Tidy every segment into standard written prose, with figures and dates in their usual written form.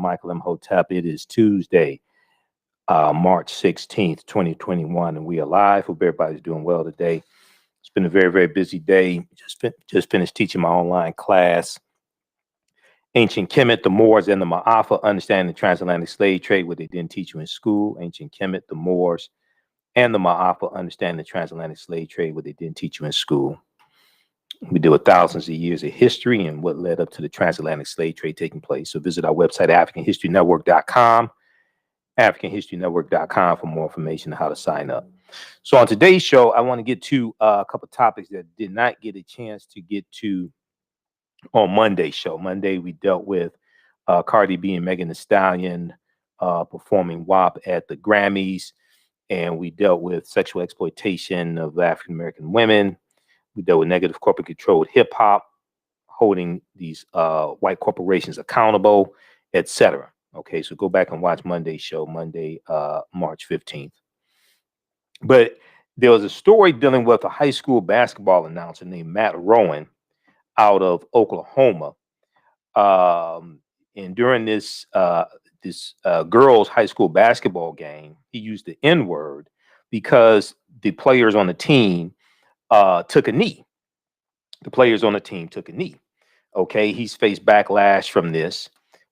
Michael M. Hotep. It is Tuesday, March 16th, 2021, and we are live. Hope everybody's doing well today. It's been a very, very busy day. Just finished teaching my online class, Ancient Kemet, the Moors, and the Ma'afa, Understanding the Transatlantic Slave Trade, what they didn't teach you in school. Ancient Kemet, the Moors, and the Ma'afa, Understanding the Transatlantic Slave Trade, what they didn't teach you in school. We deal with thousands of years of history and what led up to the transatlantic slave trade taking place. So visit our website, AfricanHistoryNetwork.com, AfricanHistoryNetwork.com for more information on how to sign up. So on today's show, I want to get to a couple of topics that did not get a chance to get to on Monday's show. Monday, we dealt with Cardi B and Megan Thee Stallion performing WAP at the Grammys, and we dealt with sexual exploitation of African-American women. We dealt with negative corporate controlled hip hop, holding these white corporations accountable, etc. Okay, so go back and watch Monday's show, Monday, March 15th. But there was a story dealing with a high school basketball announcer named Matt Rowan out of Oklahoma. And during this girls' high school basketball game, he used the N-word because the players on the team took a knee. The players on the team took a knee. Okay, he's faced backlash from this,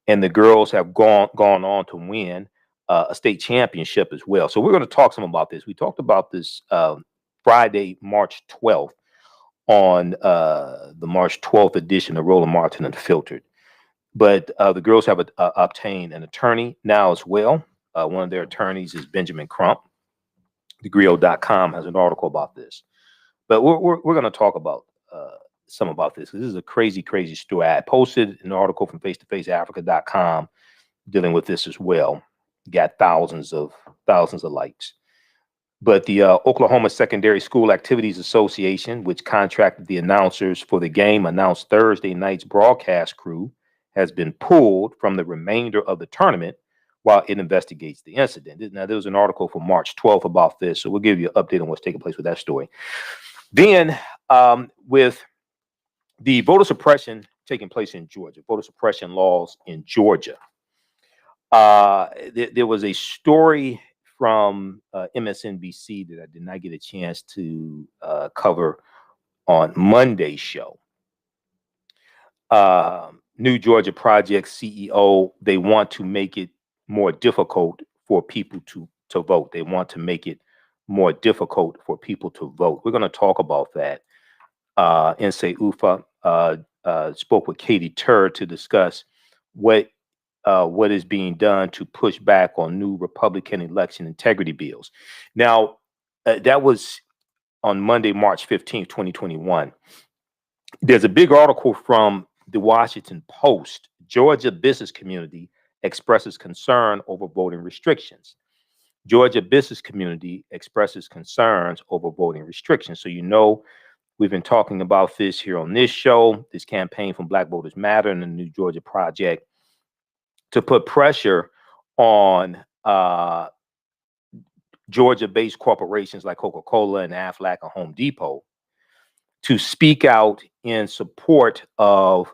and the girls have gone on to win a state championship as well. So we're going to talk some about this. We talked about this Friday, March 12th, on the March 12th edition of Roland Martin Unfiltered. But the girls have obtained an attorney now as well. One of their attorneys is Benjamin Crump. TheGrio.com has an article about this. But we're going to talk about some about this. This is a crazy, crazy story. I posted an article from face-to-faceafrica.com dealing with this as well. Got thousands of likes. But the Oklahoma Secondary School Activities Association, which contracted the announcers for the game, announced Thursday night's broadcast crew has been pulled from the remainder of the tournament while it investigates the incident. Now, there was an article from March 12th about this, so we'll give you an update on what's taking place with that story. Then, with the voter suppression taking place in Georgia, voter suppression laws in Georgia, there was a story from MSNBC that I did not get a chance to cover on Monday's show. New Georgia Project CEO, they want to make it more difficult for people to vote. They want to make it more difficult for people to vote. We're going to talk about that. Nse Ufa spoke with Katie Tur to discuss what is being done to push back on new Republican election integrity bills. Now, that was on Monday, March 15th, 2021. There's a big article from the Washington Post. Georgia business community expresses concern over voting restrictions. Georgia business community expresses concerns over voting restrictions. So, you know, we've been talking about this here on this show, this campaign from Black Voters Matter and the New Georgia Project to put pressure on Georgia-based corporations like Coca-Cola and Aflac and Home Depot to speak out in support of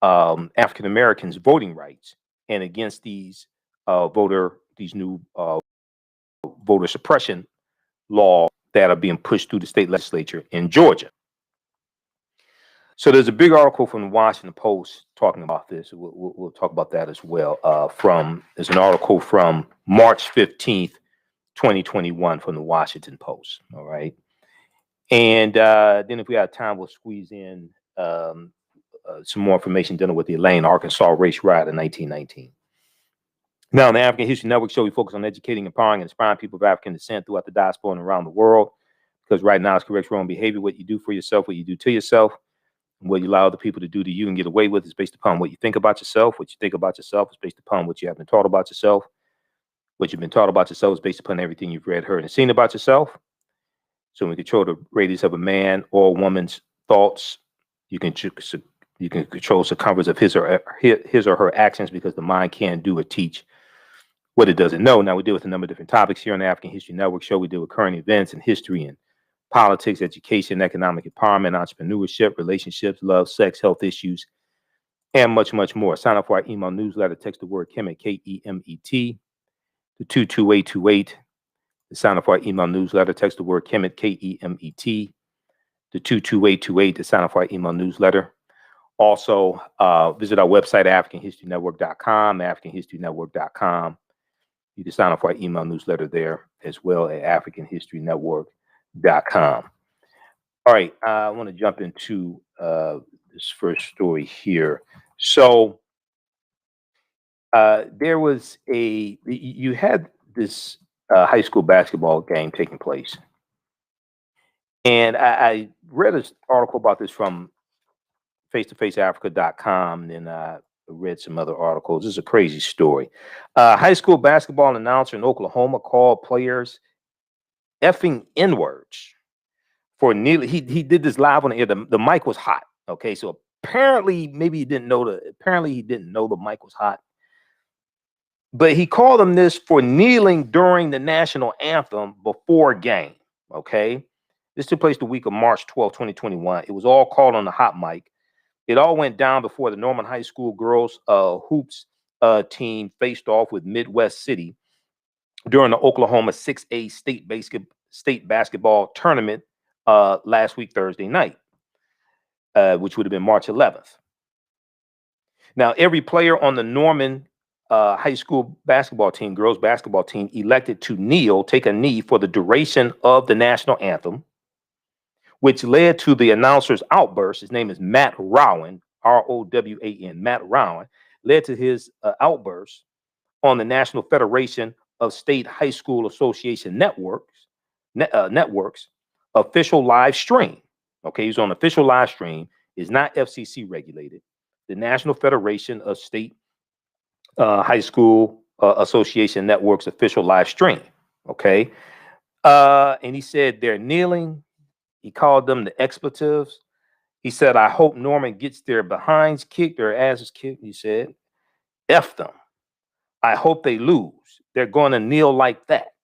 African Americans' voting rights and against these new voter suppression laws that are being pushed through the state legislature in Georgia. So there's a big article from the Washington Post talking about this. We'll talk about that as well. There's an article from March 15th, 2021 from the Washington Post. All right. And then if we have time, we'll squeeze in some more information dealing with the Elaine, Arkansas race riot in 1919. Now, on the African History Network show, we focus on educating, empowering, and inspiring people of African descent throughout the diaspora and around the world. Because right now, it's correct wrong behavior. What you do for yourself, what you do to yourself, and what you allow other people to do to you and get away with is based upon what you think about yourself. What you think about yourself is based upon what you have been taught about yourself. What you've been taught about yourself is based upon everything you've read, heard, and seen about yourself. So when we control the radius of a man or a woman's thoughts, you can control circumference of his or her actions, because the mind can't do or teach what it doesn't know. Now, we deal with a number of different topics here on the African History Network show. We deal with current events and history and politics, education, economic empowerment, entrepreneurship, relationships, love, sex, health issues, and much, much more. Sign up for our email newsletter. Text the word Kemet, K-E-M-E-T, to 22828. Sign up for our email newsletter. Text the word Kemet, K-E-M-E-T, to 22828 to sign up for our email newsletter. Also, visit our website, AfricanHistoryNetwork.com, AfricanHistoryNetwork.com. You can sign up for our email newsletter there as well at AfricanHistoryNetwork.com. All right, I want to jump into this first story here. So you had this high school basketball game taking place. And I read an article about this from face-to-faceafrica.com, and then I read some other articles. This is a crazy story. High school basketball announcer in Oklahoma called players effing N-words for nearly, he did this live on the air. The mic was hot. Okay, so apparently he didn't know the mic was hot. But he called them this for kneeling during the national anthem before game. Okay. This took place the week of March 12, 2021. It was all called on the hot mic. It all went down before the Norman High School girls hoops team faced off with Midwest City during the Oklahoma 6A state basketball tournament last week, Thursday night, which would have been March 11th. Now, every player on the Norman high school basketball team, girls basketball team, elected to take a knee for the duration of the national anthem, which led to the announcer's outburst. His name is Matt Rowan, R-O-W-A-N, Matt Rowan, led to his outburst on the National Federation of State High School Association Networks official live stream. Okay, he's on official live stream. It's not FCC regulated. The National Federation of State High School Association Networks official live stream. Okay, and he said they're kneeling. He called them the expletives. He said, I hope Norman gets their behinds kicked, their asses kicked. He said, F them. I hope they lose. They're going to kneel like that.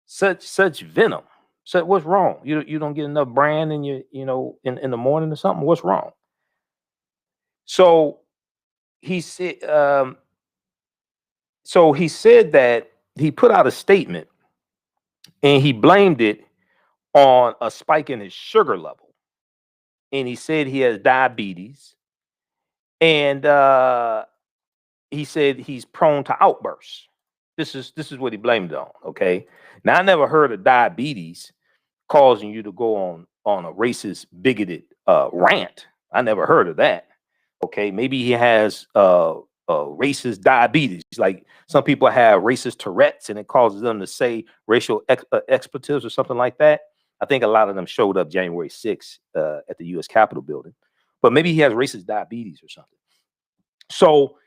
Such venom. So what's wrong? You don't get enough bran in your, in the morning or something? What's wrong? So he said, that he put out a statement and he blamed it on a spike in his sugar level. And he said he has diabetes. And he said he's prone to outbursts. This is what he blamed it on. Okay. Now, I never heard of diabetes causing you to go on a racist, bigoted rant. I never heard of that. Okay. Maybe he has racist diabetes. Like some people have racist Tourette's and it causes them to say racial expletives or something like that. I think a lot of them showed up January 6th at the U.S. Capitol building, but maybe he has racist diabetes or something. So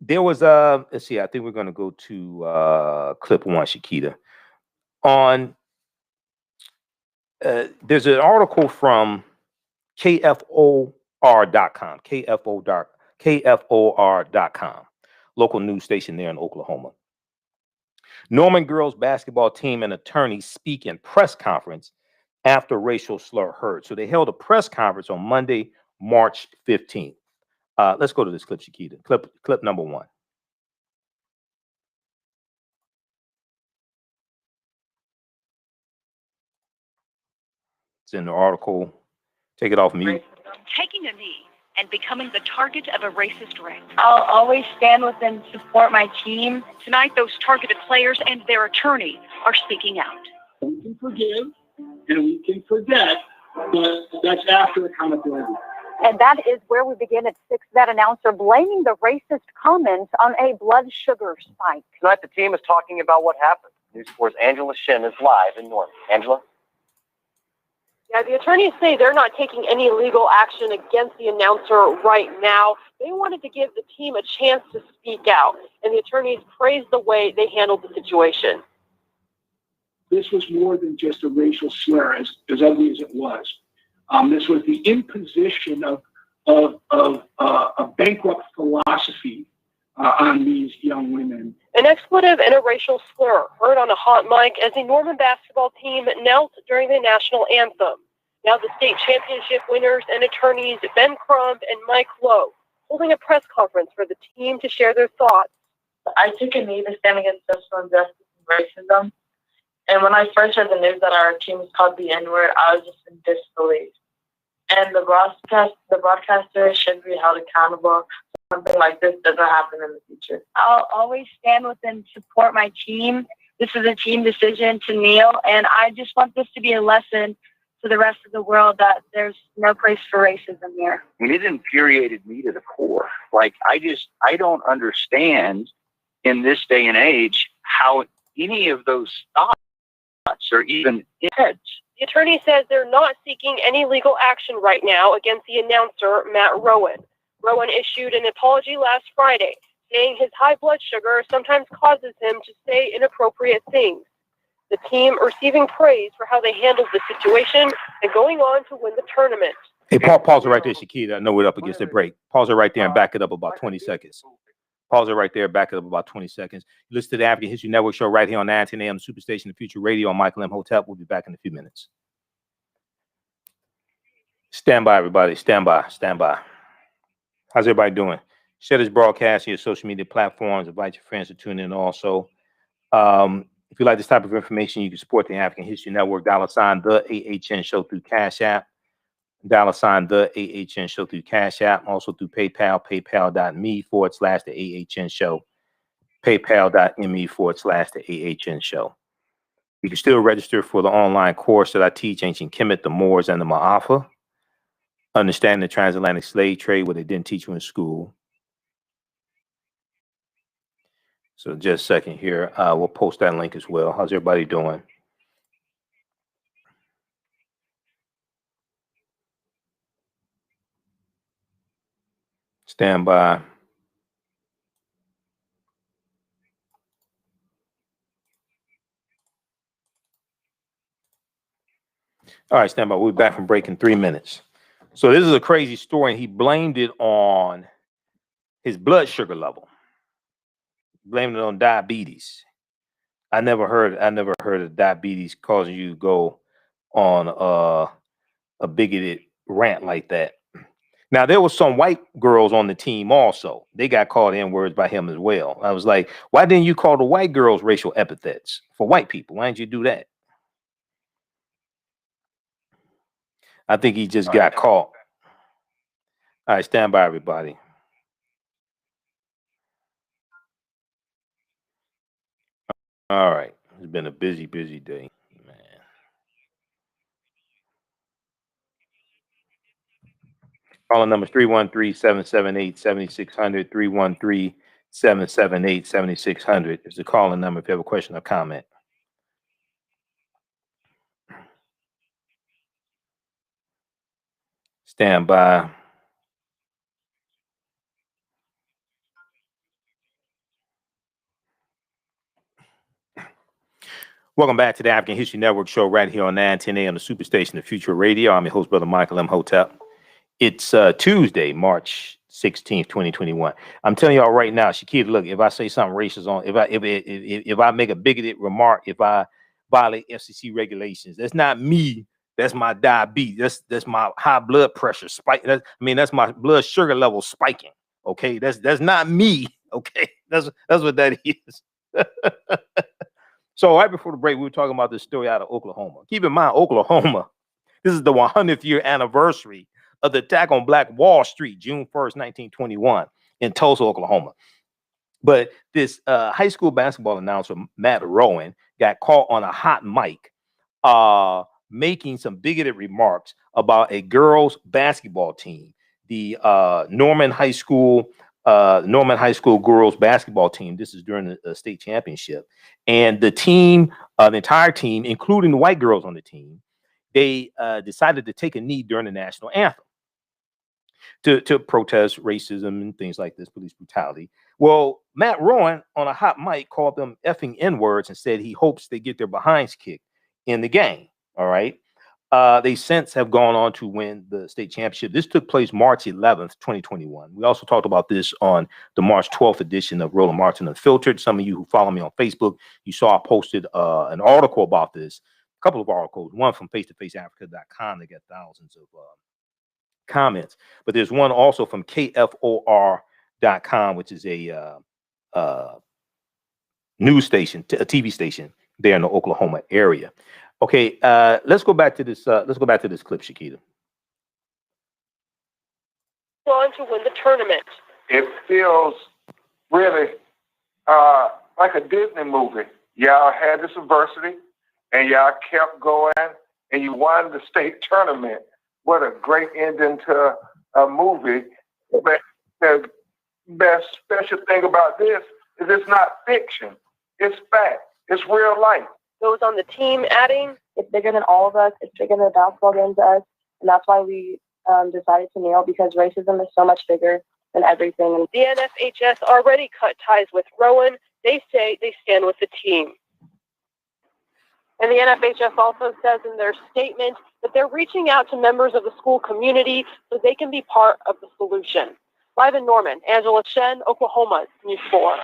there was let's see, I think we're going to go to clip one, Shakita. On there's an article from KFOR.com, KFOR.com, local news station there in Oklahoma. Norman girls basketball team and attorneys speak in press conference after racial slur heard. So they held a press conference on Monday, March 15th. Let's go to this clip, Shakita. Clip number one. It's in the article. Take it off mute. Taking a knee and becoming the target of a racist rant. I'll always stand with and support my team. Tonight, those targeted players and their attorney are speaking out. We can forgive and we can forget, but that's after accountability. And that is where we begin at 6. That announcer blaming the racist comments on a blood sugar spike. Tonight, the team is talking about what happened. News 4's Angela Shin is live in Norman. Angela? Yeah, the attorneys say they're not taking any legal action against the announcer right now. They wanted to give the team a chance to speak out, and the attorneys praised the way they handled the situation. This was more than just a racial slur, as ugly as it was. This was the imposition of a bankrupt philosophy on these young women. An expletive and a racial slur heard on a hot mic as the Norman basketball team knelt during the national anthem. Now the state championship winners and attorneys Ben Crumb and Mike Lowe holding a press conference for the team to share their thoughts. I took a knee to stand against social injustice and racism. And when I first heard the news that our team was called the N-word, I was just in disbelief. And the broadcaster should be held accountable. Something like this doesn't happen in the future. I'll always stand with and support my team. This is a team decision to kneel, and I just want this to be a lesson to the rest of the world that there's no place for racism here. And it infuriated me to the core. Like, I don't understand in this day and age how any of those thoughts are even in heads. The attorney says they're not seeking any legal action right now against the announcer, Matt Rowan. Rowan issued an apology last Friday, saying his high blood sugar sometimes causes him to say inappropriate things. The team receiving praise for how they handled the situation and going on to win the tournament. Hey, pause it right there, Shakita. I know we're up against the break. Pause it right there and back it up about 20 seconds. Pause it right there, back it up about 20 seconds. You listen to the African History Network show right here on 910 AM Superstation, the Future Radio on Michael M. Hotep. We'll be back in a few minutes. Stand by, everybody. Stand by. Stand by. How's everybody doing? Share this broadcast on your social media platforms. Invite your friends to tune in also. If you like this type of information, you can support the African History Network, $ the AHN show through Cash App, $ the AHN show through Cash App, also through PayPal, paypal.me/the AHN show, paypal.me/the AHN show. You can still register for the online course that I teach, Ancient Kemet, the Moors, and the Ma'afa. Understanding the transatlantic slave trade, what they didn't teach you in school. So just a second here. We'll post that link as well. How's everybody doing? Stand by. All right, stand by. We'll be back from break in 3 minutes. So this is a crazy story, and he blamed it on his blood sugar level. Blamed it on diabetes. I never heard of diabetes causing you to go on a bigoted rant like that. Now, there was some white girls on the team also. They got called N-words by him as well. I was like, why didn't you call the white girls racial epithets for white people? Why didn't you do that? I think he just got caught. All right, stand by, everybody. All right. It's been a busy, busy day, man. Calling number 313-778-7600, 313-778-7600 is the calling number if you have a question or comment. Stand by. Welcome back to the African History Network show right here on 910 AM, the Superstation, the Future Radio. I'm your host, Brother Michael M. Hotep. It's Tuesday, March 16th, 2021. I'm telling y'all right now, Shakira, look, if I say something racist on, if I make a bigoted remark, if I violate FCC regulations, that's not me. That's my diabetes. That's my high blood pressure spike. That's my blood sugar level spiking. Okay, that's not me. Okay, that's what that is. So right before the break, we were talking about this story out of Oklahoma. Keep in mind, Oklahoma, this is the 100th year anniversary of the attack on Black Wall Street, June 1st, 1921, in Tulsa, Oklahoma. But this high school basketball announcer, Matt Rowan, got caught on a hot mic making some bigoted remarks about a girls' basketball team, the Norman High School girls basketball team. This is during the state championship. And the team, the entire team, including the white girls on the team, they decided to take a knee during the national anthem to protest racism and things like this, police brutality. Well, Matt Rowan on a hot mic called them effing N-words and said he hopes they get their behinds kicked in the game. All right. They since have gone on to win the state championship. This took place March 11th, 2021. We also talked about this on the March 12th edition of Roland Martin Unfiltered. Some of you who follow me on Facebook, you saw I posted an article about this, a couple of articles, one from face-to-faceafrica.com that got thousands of comments. But there's one also from KFOR.com, which is a news station, a TV station there in the Oklahoma area. Okay, let's go back to this. Let's go back to this clip, Shakita. On to win the tournament. It feels really like a Disney movie. Y'all had this adversity, and y'all kept going, and you won the state tournament. What a great ending to a movie. But the best special thing about this is it's not fiction. It's fact. It's real life. Those on the team adding, It's bigger than all of us. It's bigger than the basketball game to us. And that's why we decided to kneel, because racism is so much bigger than everything. And the NFHS already cut ties with Rowan. They say they stand with the team. And the NFHS also says in their statement that they're reaching out to members of the school community so they can be part of the solution. Live in Norman, Angela Shen, Oklahoma, News 4.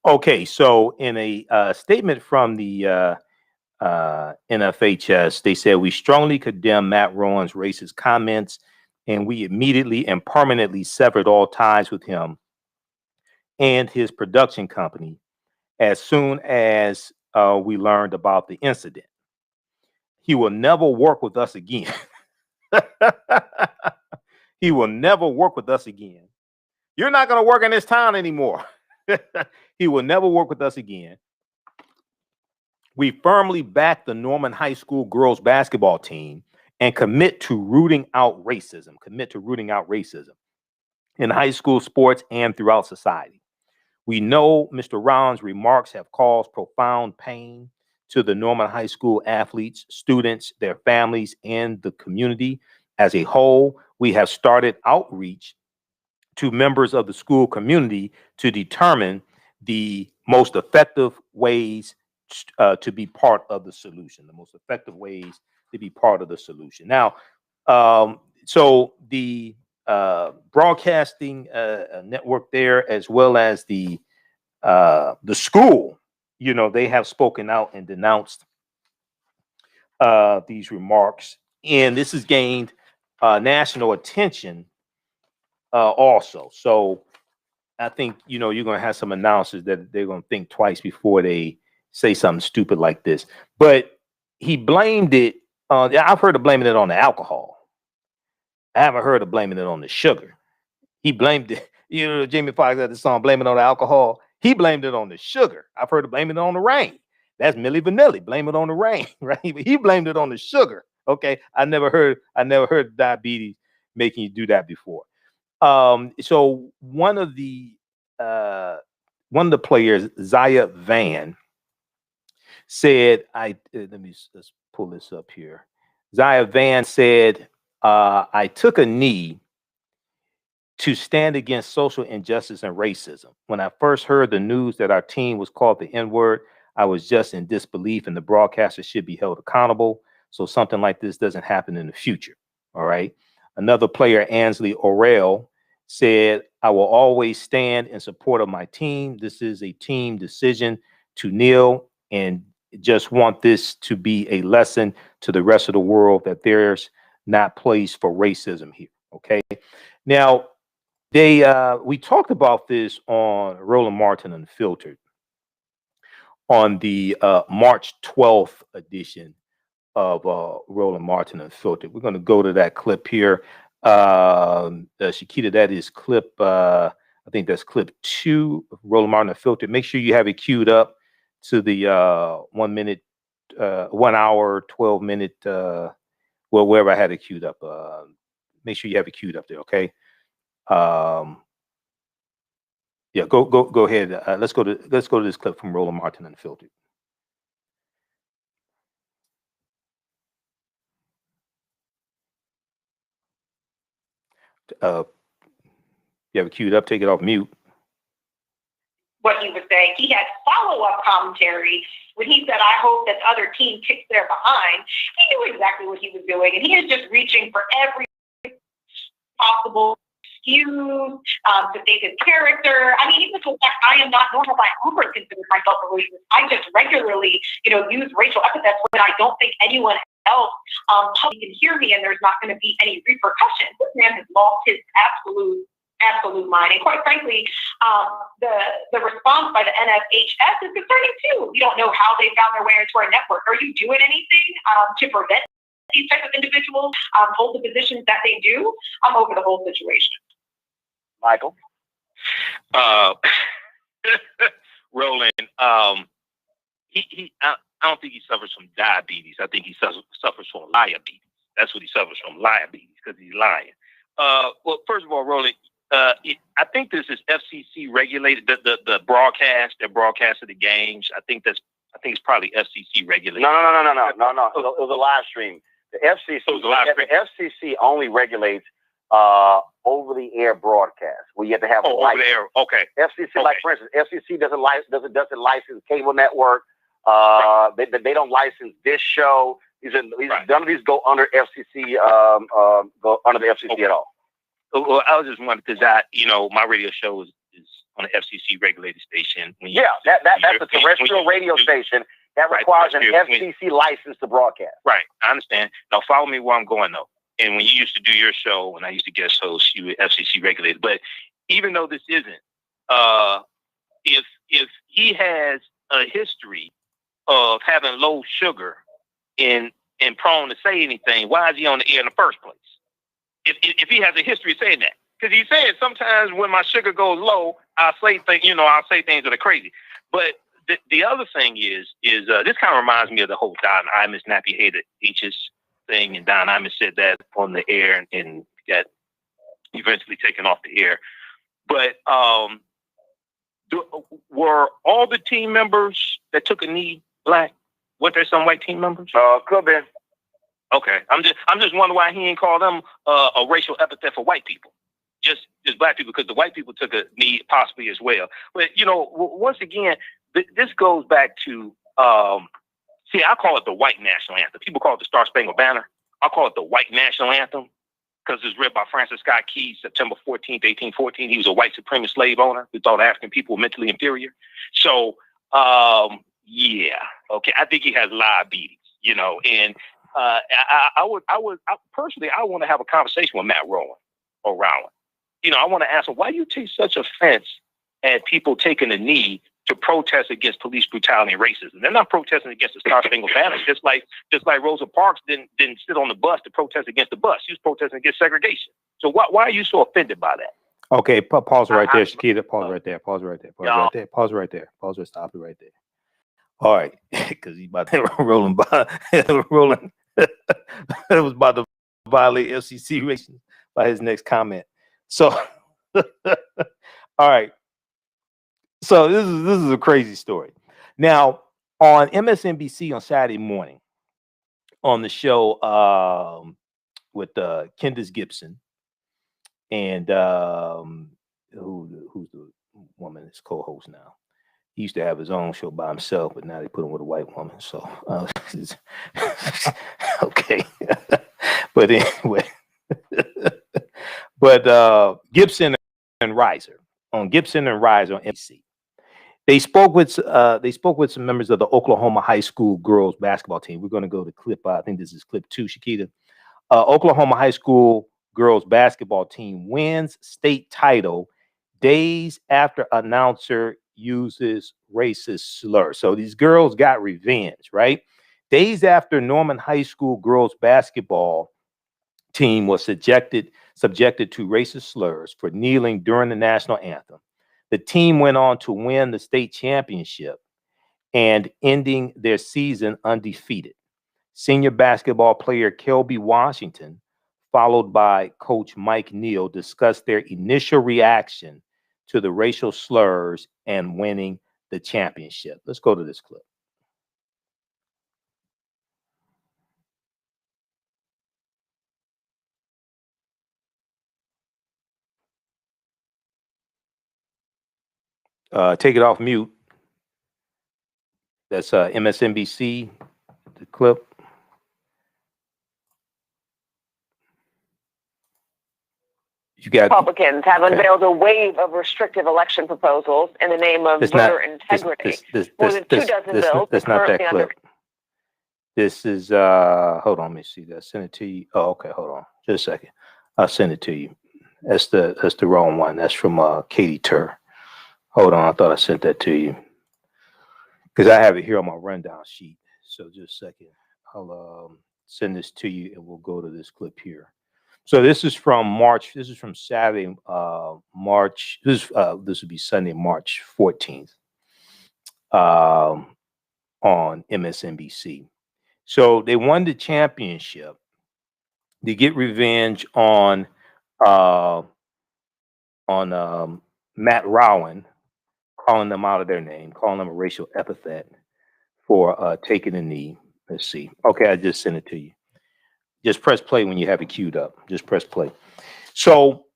Okay, so in a statement from the NFHS, they said, we strongly condemn Matt Rowan's racist comments, and we immediately and permanently severed all ties with him and his production company as soon as we learned about the incident. He will never work with us again. He will never work with us again. You're not going to work in this town anymore. He will never work with us again. We firmly back the Norman High School girls basketball team and commit to rooting out racism. Commit to rooting out racism in high school sports and throughout society. We know Mr. Rowan's remarks have caused profound pain to the Norman High School athletes, students, their families, and the community as a whole. We have started outreach to members of the school community to determine the most effective ways to be part of the solution, the most effective ways to be part of the solution. Now, so the broadcasting network there, as well as the school, you know, they have spoken out and denounced these remarks, and this has gained national attention also. So I think, you know, you're going to have some announcers that they're going to think twice before they say something stupid like this. But he blamed it. I've heard of blaming it on the alcohol. I haven't heard of blaming it on the sugar. He blamed it. You know, Jamie Foxx had the song "Blame It on the Alcohol." He blamed it on the sugar. I've heard of blaming it on the rain. That's Milli Vanilli. Blame it on the rain, right? But he blamed it on the sugar. Okay, I never heard diabetes making you do that before. So one of the players, Zaya Van, said, let's pull this up here. Zaya Van said, I took a knee to stand against social injustice and racism. When I first heard the news that our team was called the N-word, I was just in disbelief, and the broadcaster should be held accountable so something like this doesn't happen in the future. All right. Another player, Ansley Orrell, said, I will always stand in support of my team. This is a team decision to kneel, and just want this to be a lesson to the rest of the world that there's not place for racism here. Okay. Now, we talked about this on Roland Martin Unfiltered on the March 12th edition of Roland Martin Unfiltered. We're going to go to that clip here. Shakita, that is clip, I think that's clip 2 of Roland Martin Unfiltered. Make sure you have it queued up to the 1 minute, 1 hour, 12 minute, well, wherever I had it queued up. Make sure you have it queued up there, okay? Yeah, go ahead. Let's go to this clip from Roland Martin Unfiltered. You have it queued up. Take it off mute. What he was saying, he had follow-up commentary when he said, I hope that other team kicks their behind. He knew exactly what he was doing, and he is just reaching for every possible excuse to save his character. I mean, even to fact, I am not normal by ever consider myself a racist. I just regularly, use racial epithets when I don't think anyone else, public can hear me and there's not going to be any repercussions. This man has lost his absolute mind. And quite frankly, the response by the NFHS is concerning too. We don't know how they found their way into our network. Are you doing anything to prevent these types of individuals hold the positions that they do? I'm over the whole situation. Michael? Roland, I don't think he suffers from diabetes. I think he suffers from liabilities. That's what he suffers from, liabilities, because he's lying. Well, first of all, Roland, I think this is FCC regulated. The broadcast, their broadcast of the games. I think it's probably FCC regulated. No. It was a live stream. The FCC only regulates over-the-air broadcast. We have to have over the air. Okay. FCC, like for instance, FCC doesn't license cable network. They don't license this show. None of these go under FCC. Go under the FCC at all. Well, I was just wondering because my radio show is on an FCC regulated station. That's a terrestrial radio station that requires an FCC license to broadcast. Right, I understand. Now follow me where I'm going though. And when you used to do your show, when I used to guest host, you were FCC regulated. But even though this isn't, if he has a history of having low sugar and prone to say anything, why is he on the air in the first place? If he has a history of saying that, because he said sometimes when my sugar goes low, I'll say things that are crazy. But the other thing is this kind of reminds me of the whole Don Imus nappy hated H's thing, and Don Imus said that on the air and got eventually taken off the air. But were all the team members that took a knee black? Were there some white team members? Could be. Okay, I'm just wondering why he ain't called them a racial epithet for white people, just black people, because the white people took a knee possibly as well. But once again, this goes back to I call it the white national anthem. People call it the Star Spangled Banner. I call it the white national anthem because it's read by Francis Scott Key, September 14th, 1814. He was a white supremacist slave owner who thought African people were mentally inferior. So, yeah, okay, I think he has diabetes, and I personally want to have a conversation with Matt Rowland. I want to ask him, why do you take such offense at people taking a knee to protest against police brutality and racism? They're not protesting against the Star Spangled Banner, just like Rosa Parks didn't sit on the bus to protest against the bus. She was protesting against segregation. So why are you so offended by that? Okay, pause right there, Shakita. Pause right there. Pause right there. Stop it right there. All right, because he's about to rolling it was about to violate FCC regulations by his next comment. So, all right. So this is a crazy story. Now on MSNBC on Saturday morning, on the show with Candace Gibson and who's the woman that's co-host now. He used to have his own show by himself, but now they put him with a white woman. So okay, but anyway, but Gibson and Riser on NBC. They spoke with some members of the Oklahoma high school girls basketball team. We're going to go to clip. I think this is clip 2, Shakita. Oklahoma high school girls basketball team wins state title days after announcer uses racist slur. So these girls got revenge, right? Days after Norman High School girls basketball team was subjected to racist slurs for kneeling during the national anthem. The team went on to win the state championship and ending their season undefeated. Senior basketball player Kelby Washington, followed by Coach Mike Neal, discussed their initial reaction to the racial slurs and winning the championship. Let's go to this clip. Take it off mute. That's MSNBC, the clip. Republicans have unveiled a wave of restrictive election proposals in the name of voter integrity. More than 2 dozen bills That's not that clip. This is hold on, let me see that. Send it to you. Oh, okay, hold on. Just a second. I'll send it to you. That's the wrong one. That's from Katie Tur. Hold on, I thought I sent that to you. Because I have it here on my rundown sheet. So just a second. I'll send this to you and we'll go to this clip here. So this is from March. This is from Saturday, March. This would be Sunday, March 14th, on MSNBC. So they won the championship. They get revenge on Matt Rowan, calling them out of their name, calling them a racial epithet for taking a knee. Let's see. Okay, I just sent it to you. Just press play when you have it queued up. Just press play. So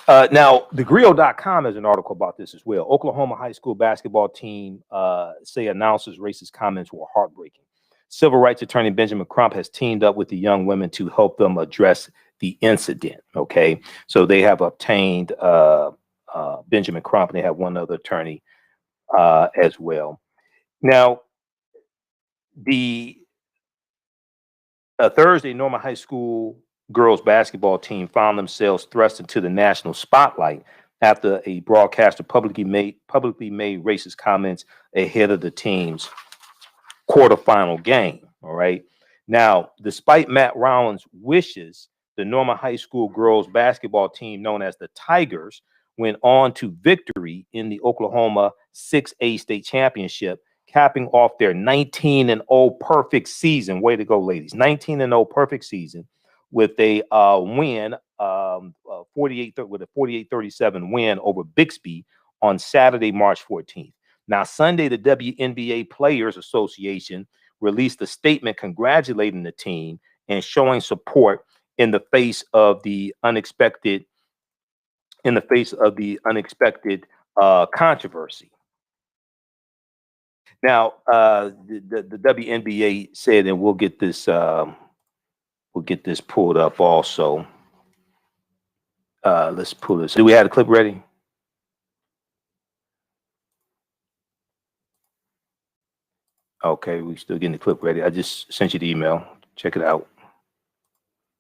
now, thegrio.com has an article about this as well. Oklahoma high school basketball team say announcers' racist comments were heartbreaking. Civil rights attorney Benjamin Crump has teamed up with the young women to help them address the incident. Okay, so they have obtained Benjamin Crump, and they have one other attorney as well. Now, the Thursday, Norman High School girls basketball team found themselves thrust into the national spotlight after a broadcaster publicly made racist comments ahead of the team's quarterfinal game. All right. Now, despite Matt Rowan's wishes, the Norman High School girls basketball team, known as the Tigers, went on to victory in the Oklahoma 6A state championship, capping off their 19-0 perfect season. Way to go, ladies. 19-0 perfect season with a win, 48-37 win over Bixby on Saturday, March 14th. Now, Sunday, the WNBA Players Association released a statement congratulating the team and showing support in the face of the unexpected controversy. Now, the WNBA said, and we'll get this pulled up also. Let's pull this. Do we have the clip ready? Okay, we still getting the clip ready. I just sent you the email. Check it out.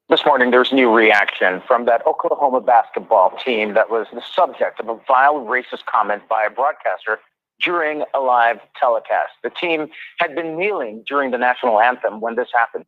This morning, there's new reaction from that Oklahoma basketball team that was the subject of a vile racist comment by a broadcaster during a live telecast. The team had been kneeling during the national anthem when this happened.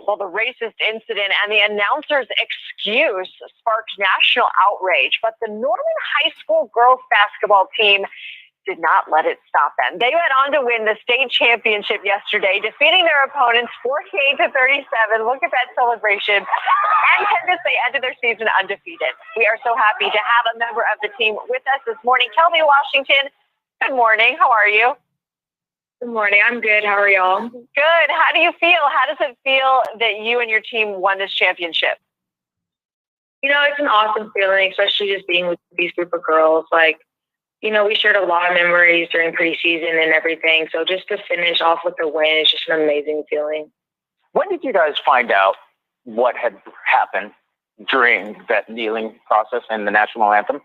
Well, the racist incident and the announcer's excuse sparked national outrage, but the Norman High School girls basketball team did not let it stop them. They went on to win the state championship yesterday, defeating their opponents 48-37. Look at that celebration. And they ended their season undefeated. We are so happy to have a member of the team with us this morning. Kelby Washington, good morning. How are you? Good morning. I'm good. How are y'all? Good. How do you feel? How does it feel that you and your team won this championship? You know, it's an awesome feeling, especially just being with these group of girls. Like, you know, we shared a lot of memories during preseason and everything. So just to finish off with the win is just an amazing feeling. When did you guys find out what had happened during that kneeling process and the national anthem?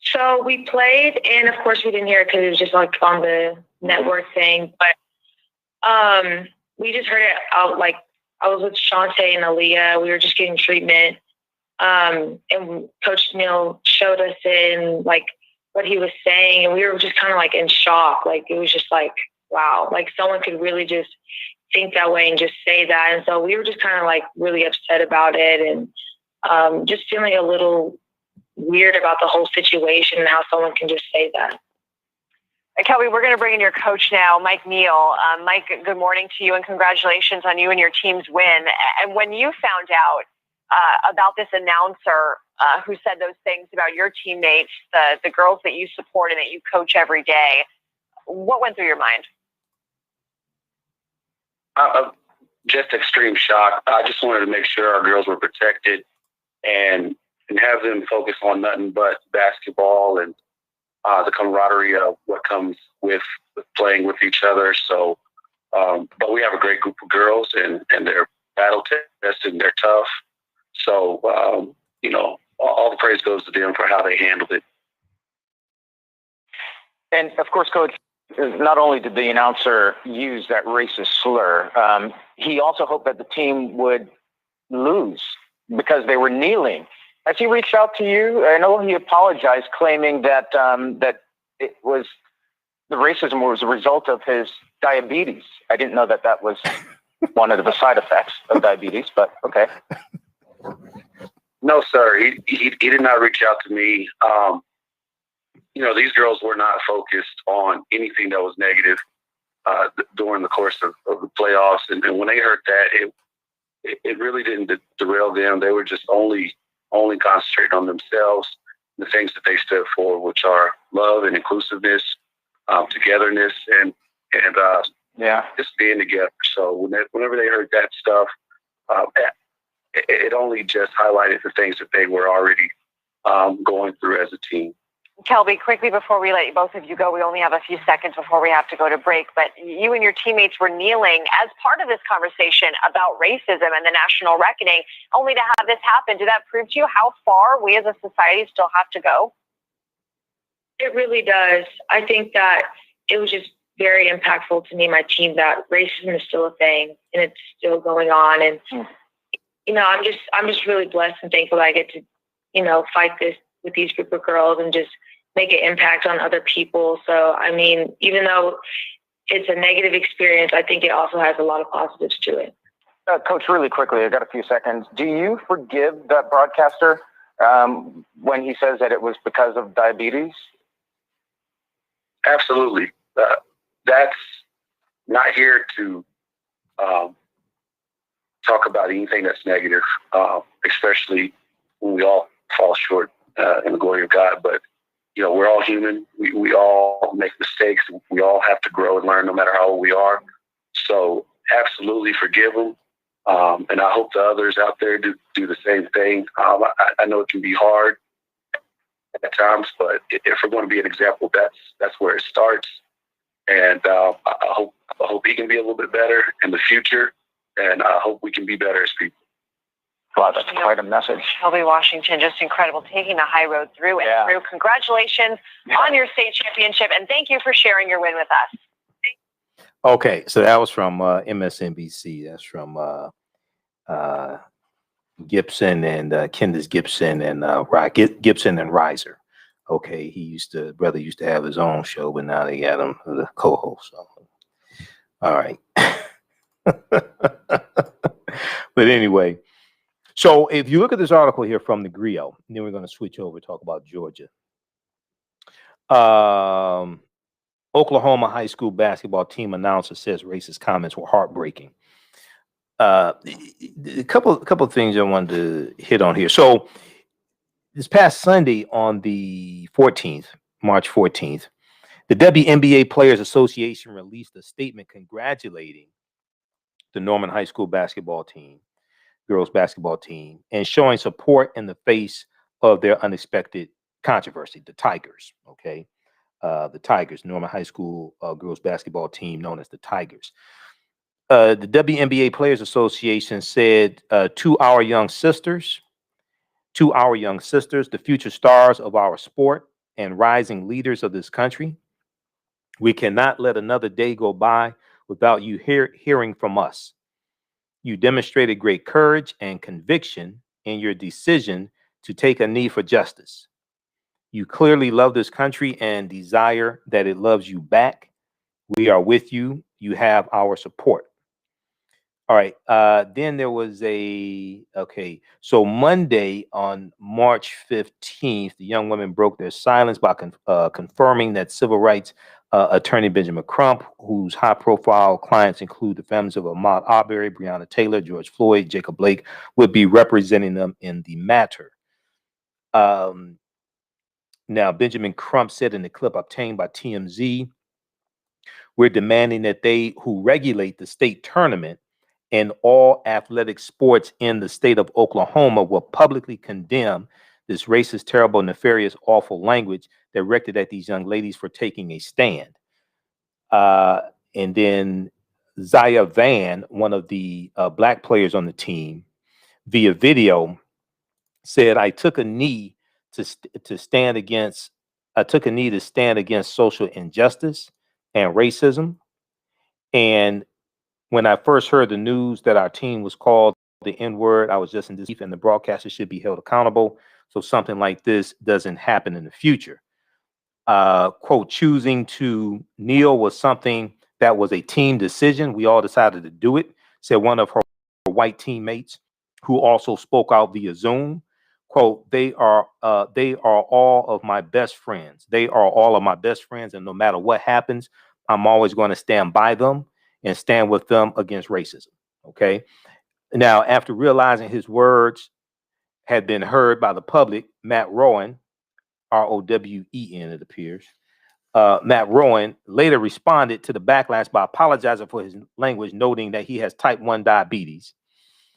So we played, and of course we didn't hear it because it was just like on the network thing. But we just heard it out. Like I was with Shantae and Aaliyah. We were just getting treatment, and Coach Neal showed us it and like what he was saying, and we were just kind of like in shock. Like it was just like wow, like someone could really just think that way and just say that. And so we were just kind of like really upset about it, and just feeling a little weird about the whole situation and how someone can just say that. Kelby, we're going to bring in your coach now, Mike Neal. Mike, good morning to you and congratulations on you and your team's win. And when you found out about this announcer who said those things about your teammates, the girls that you support and that you coach every day, what went through your mind? Just extreme shock. I just wanted to make sure our girls were protected and have them focus on nothing but basketball and the camaraderie of what comes with playing with each other. So But we have a great group of girls, and they're battle tested and they're tough. So, all the praise goes to them for how they handled it. And of course, Coach, not only did the announcer use that racist slur, he also hoped that the team would lose because they were kneeling. Has he reached out to you? I know he apologized, claiming that that it was the racism was a result of his diabetes. I didn't know that was one of the side effects of diabetes, but okay. No, sir. He did not reach out to me. These girls were not focused on anything that was negative during the course of the playoffs. And when they heard that, it really didn't derail them. They were just only concentrated on themselves, the things that they stood for, which are love and inclusiveness, togetherness, and just being together. So whenever they heard that stuff, it only just highlighted the things that they were already going through as a team. Kelby, quickly before we let both of you go, we only have a few seconds before we have to go to break, but you and your teammates were kneeling as part of this conversation about racism and the national reckoning, only to have this happen. Did that prove to you how far we as a society still have to go? It really does. I think that it was just very impactful to me and my team that racism is still a thing and it's still going on. And, I'm just really blessed and thankful that I get to, fight this with these group of girls and just make an impact on other people. So, I mean, even though it's a negative experience, I think it also has a lot of positives to it. Coach, really quickly, I got a few seconds. Do you forgive that broadcaster when he says that it was because of diabetes? Absolutely. That's not here to talk about anything that's negative, especially when we all fall short in the glory of God. But, we're all human. We all make mistakes. We all have to grow and learn no matter how old we are. So absolutely forgive them. And I hope the others out there do the same thing. I know it can be hard at times, but if we're going to be an example, that's where it starts. And I hope he can be a little bit better in the future. And I hope we can be better as people. Wow, that's quite a message. Kelby Washington, just incredible, taking the high road through and through. Congratulations on your state championship, and thank you for sharing your win with us. Okay, so that was from MSNBC. That's from Gibson and Candace Gibson and Gibson and Riser. Okay, brother used to have his own show, but now they got him as a co-host. So. All right. But anyway, so if you look at this article here from the Griot, and then we're going to switch over and talk about Georgia. Oklahoma high school basketball team announcer says racist comments were heartbreaking. A couple of things I wanted to hit on here. So this past Sunday on the 14th, March 14th, the WNBA Players Association released a statement congratulating the Norman High School basketball team, girls basketball team, and showing support in the face of their unexpected controversy, the Tigers, okay? The Tigers, Norman High School girls basketball team known as the Tigers. The WNBA Players Association said to our young sisters, the future stars of our sport and rising leaders of this country, we cannot let another day go by without you hearing from us. You demonstrated great courage and conviction in your decision to take a knee for justice. You clearly love this country and desire that it loves you back. We are with you. You have our support. All right. Then there was so Monday on March 15th, the young women broke their silence by confirming that civil rights attorney Benjamin Crump, whose high-profile clients include the families of Ahmaud Arbery, Breonna Taylor, George Floyd, Jacob Blake, would be representing them in the matter. Now, Benjamin Crump said in the clip obtained by TMZ, we're demanding that they who regulate the state tournament and all athletic sports in the state of Oklahoma will publicly condemn this racist, terrible, nefarious, awful language directed at these young ladies for taking a stand. And then Zaya Van, one of the black players on the team, via video, said, "I took a knee to stand against. I took a knee to stand against social injustice and racism. And when I first heard the news that our team was called the N-word, I was just in disbelief, and the broadcasters should be held accountable so something like this doesn't happen in the future." Quote, "Choosing to kneel was something that was a team decision. We all decided to do it," said one of her white teammates, who also spoke out via Zoom. Quote, they are all of my best friends. They are all of my best friends. And no matter what happens, I'm always going to stand by them and stand with them against racism." Okay. Now, after realizing his words had been heard by the public, Matt Rowan, Rowen, it appears, Matt Rowan later responded to the backlash by apologizing for his language, noting that he has type 1 diabetes.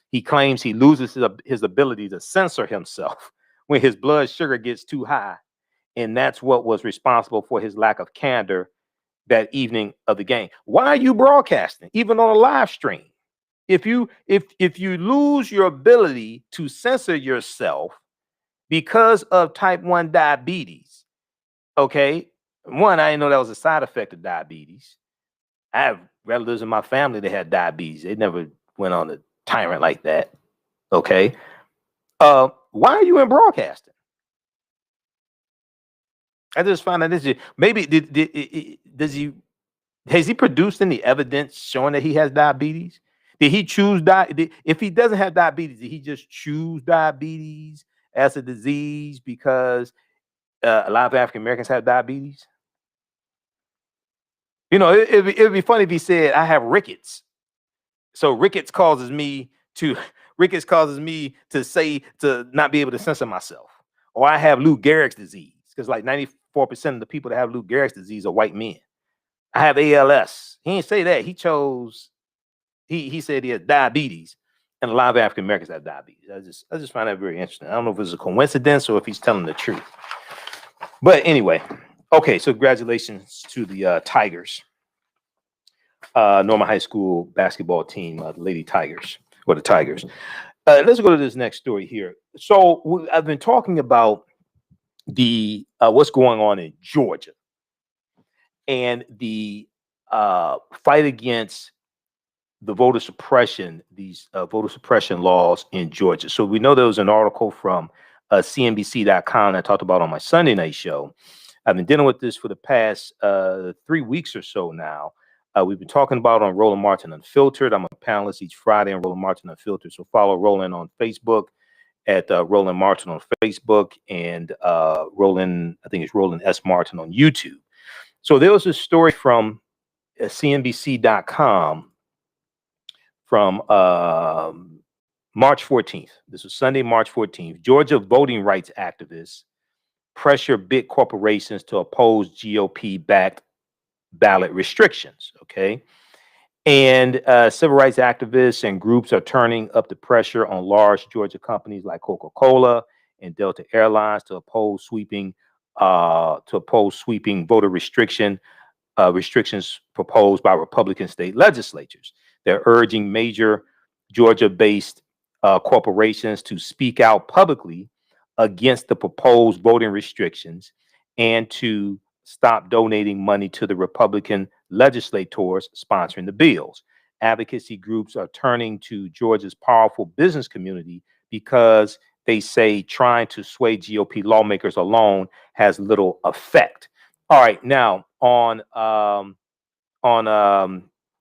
He claims he loses his ability to censor himself when his blood sugar gets too high, and that's what was responsible for his lack of candor that evening of the game. Why are you broadcasting, even on a live stream? If you lose your ability to censor yourself because of type 1 diabetes, okay, one, I didn't know that was a side effect of diabetes. I have relatives in my family that had diabetes. They never went on a tyrant like that. Okay. Why are you in broadcasting? I just find that this is maybe has he produced any evidence showing that he has diabetes? Did he choose if he doesn't have diabetes, did he just choose diabetes as a disease because a lot of African Americans have diabetes? You know, it'd be funny if he said, "I have rickets. So rickets causes me to say to not be able to censor myself." Or "I have Lou Gehrig's disease," because like 94% of the people that have Lou Gehrig's disease are white men. "I have ALS." He didn't say that. He chose. He said he has diabetes, and a lot of African Americans have diabetes. I just find that very interesting. I don't know if it's a coincidence or if he's telling the truth. But anyway, okay. So congratulations to the Tigers. Norman High School basketball team, the Lady Tigers, or the Tigers. Let's go to this next story here. So I've been talking about the what's going on in Georgia and the fight against the voter suppression, these voter suppression laws in Georgia. So we know there was an article from CNBC.com that I talked about on my Sunday night show. I've been dealing with this for the past 3 weeks or so now. We've been talking about on Roland Martin Unfiltered. I'm a panelist each Friday on Roland Martin Unfiltered. So follow Roland on Facebook at Roland Martin on Facebook, and Roland, I think it's Roland S. Martin on YouTube. So there was a story from CNBC.com from March 14th. This was Sunday, March 14th. Georgia voting rights activists pressure big corporations to oppose GOP-backed ballot restrictions. Okay. And civil rights activists and groups are turning up the pressure on large Georgia companies like Coca-Cola and Delta Airlines to oppose sweeping voter restrictions proposed by Republican state legislatures. They're urging major Georgia-based corporations to speak out publicly against the proposed voting restrictions and to stop donating money to the Republican legislators sponsoring the bills. Advocacy groups are turning to Georgia's powerful business community because they say trying to sway GOP lawmakers alone has little effect. All right, now on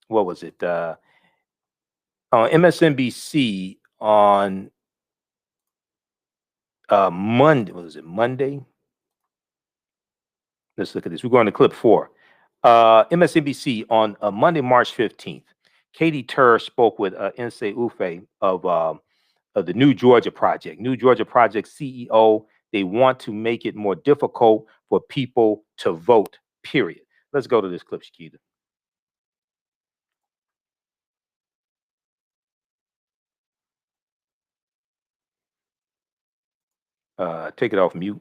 what was it? On MSNBC on Monday, was it Monday? Let's look at this. We're going to clip 4. MSNBC on Monday, March 15th. Katie Tur spoke with Nse Ufe of the New Georgia Project. New Georgia Project CEO, they want to make it more difficult for people to vote, period. Let's go to this clip, Shakita. Take it off mute.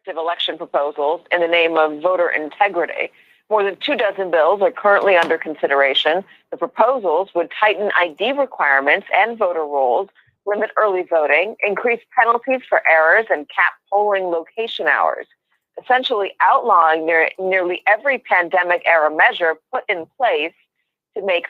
Election proposals in the name of voter integrity. More than 24 bills are currently under consideration. The proposals would tighten ID requirements and voter rolls, limit early voting, increase penalties for errors, and cap polling location hours, essentially outlawing nearly every pandemic-era measure put in place to make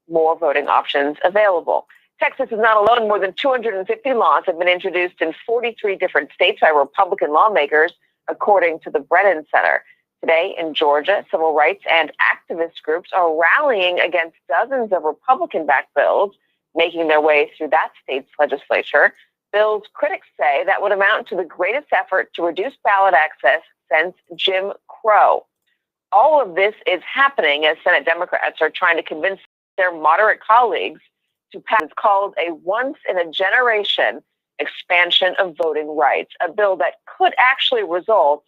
more voting options available. Texas is not alone. More than 250 laws have been introduced in 43 different states by Republican lawmakers, according to the Brennan Center. Today in Georgia, civil rights and activist groups are rallying against dozens of Republican-backed bills making their way through that state's legislature. Bills critics say that would amount to the greatest effort to reduce ballot access since Jim Crow. All of this is happening as Senate Democrats are trying to convince their moderate colleagues to pass what's called a once-in-a-generation expansion of voting rights, a bill that could actually result,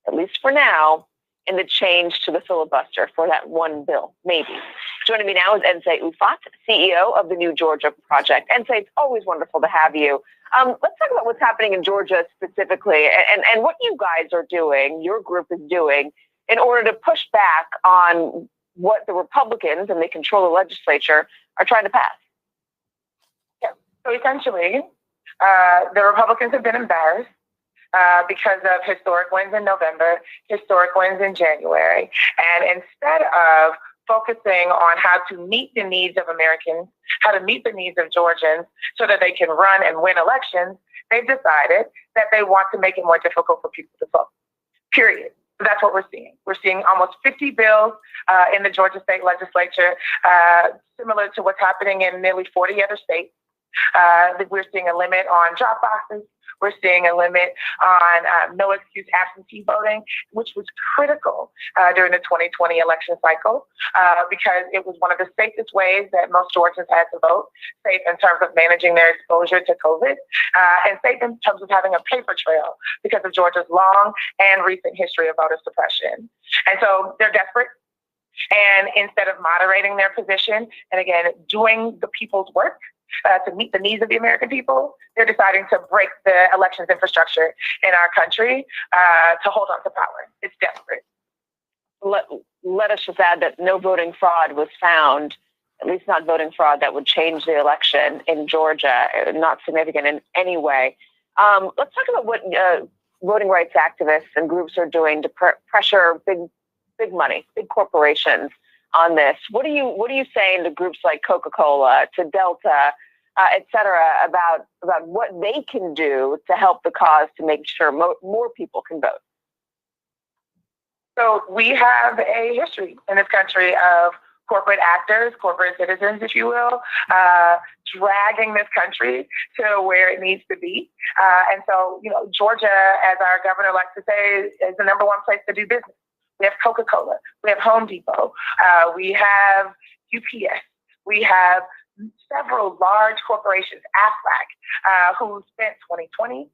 at least for now, in the change to the filibuster for that one bill, maybe. Joining me now is Ensay Ufat, CEO of the New Georgia Project. Ensay, it's always wonderful to have you. Let's talk about what's happening in Georgia specifically and what you guys are doing, your group is doing, in order to push back on what the Republicans, and they control the legislature, are trying to pass. Yeah. So essentially, the Republicans have been embarrassed because of historic wins in November, historic wins in January. And instead of focusing on how to meet the needs of Americans, how to meet the needs of Georgians so that they can run and win elections, they've decided that they want to make it more difficult for people to vote, period. So that's what we're seeing. We're seeing almost 50 bills in the Georgia state legislature, similar to what's happening in nearly 40 other states. We're seeing a limit on drop boxes. We're seeing a limit on no excuse absentee voting, which was critical during the 2020 election cycle because it was one of the safest ways that most Georgians had to vote, safe in terms of managing their exposure to COVID, and safe in terms of having a paper trail because of Georgia's long and recent history of voter suppression. And so they're desperate. And instead of moderating their position and, again, doing the people's work, to meet the needs of the American people, they're deciding to break the elections infrastructure in our country to hold on to power. It's desperate. Let us just add that no voting fraud was found, at least not voting fraud that would change the election in Georgia, not significant in any way. Let's talk about what voting rights activists and groups are doing to pressure big money, big corporations on this. What are you saying to groups like Coca-Cola, to Delta, et cetera, about what they can do to help the cause to make sure more people can vote? So we have a history in this country of corporate actors, corporate citizens, if you will, dragging this country to where it needs to be. And so, Georgia, as our governor likes to say, is the number one place to do business. We have Coca-Cola, we have Home Depot, we have UPS, we have several large corporations, AFLAC, who spent 2020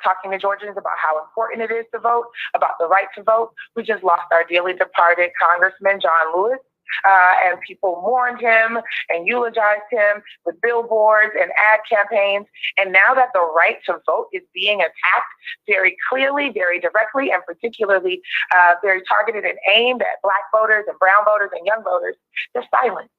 talking to Georgians about how important it is to vote, about the right to vote. We just lost our dearly departed Congressman, John Lewis, and people mourned him and eulogized him with billboards and ad campaigns. And now that the right to vote is being attacked very clearly, very directly, and particularly very targeted and aimed at Black voters and brown voters and young voters, they're silent.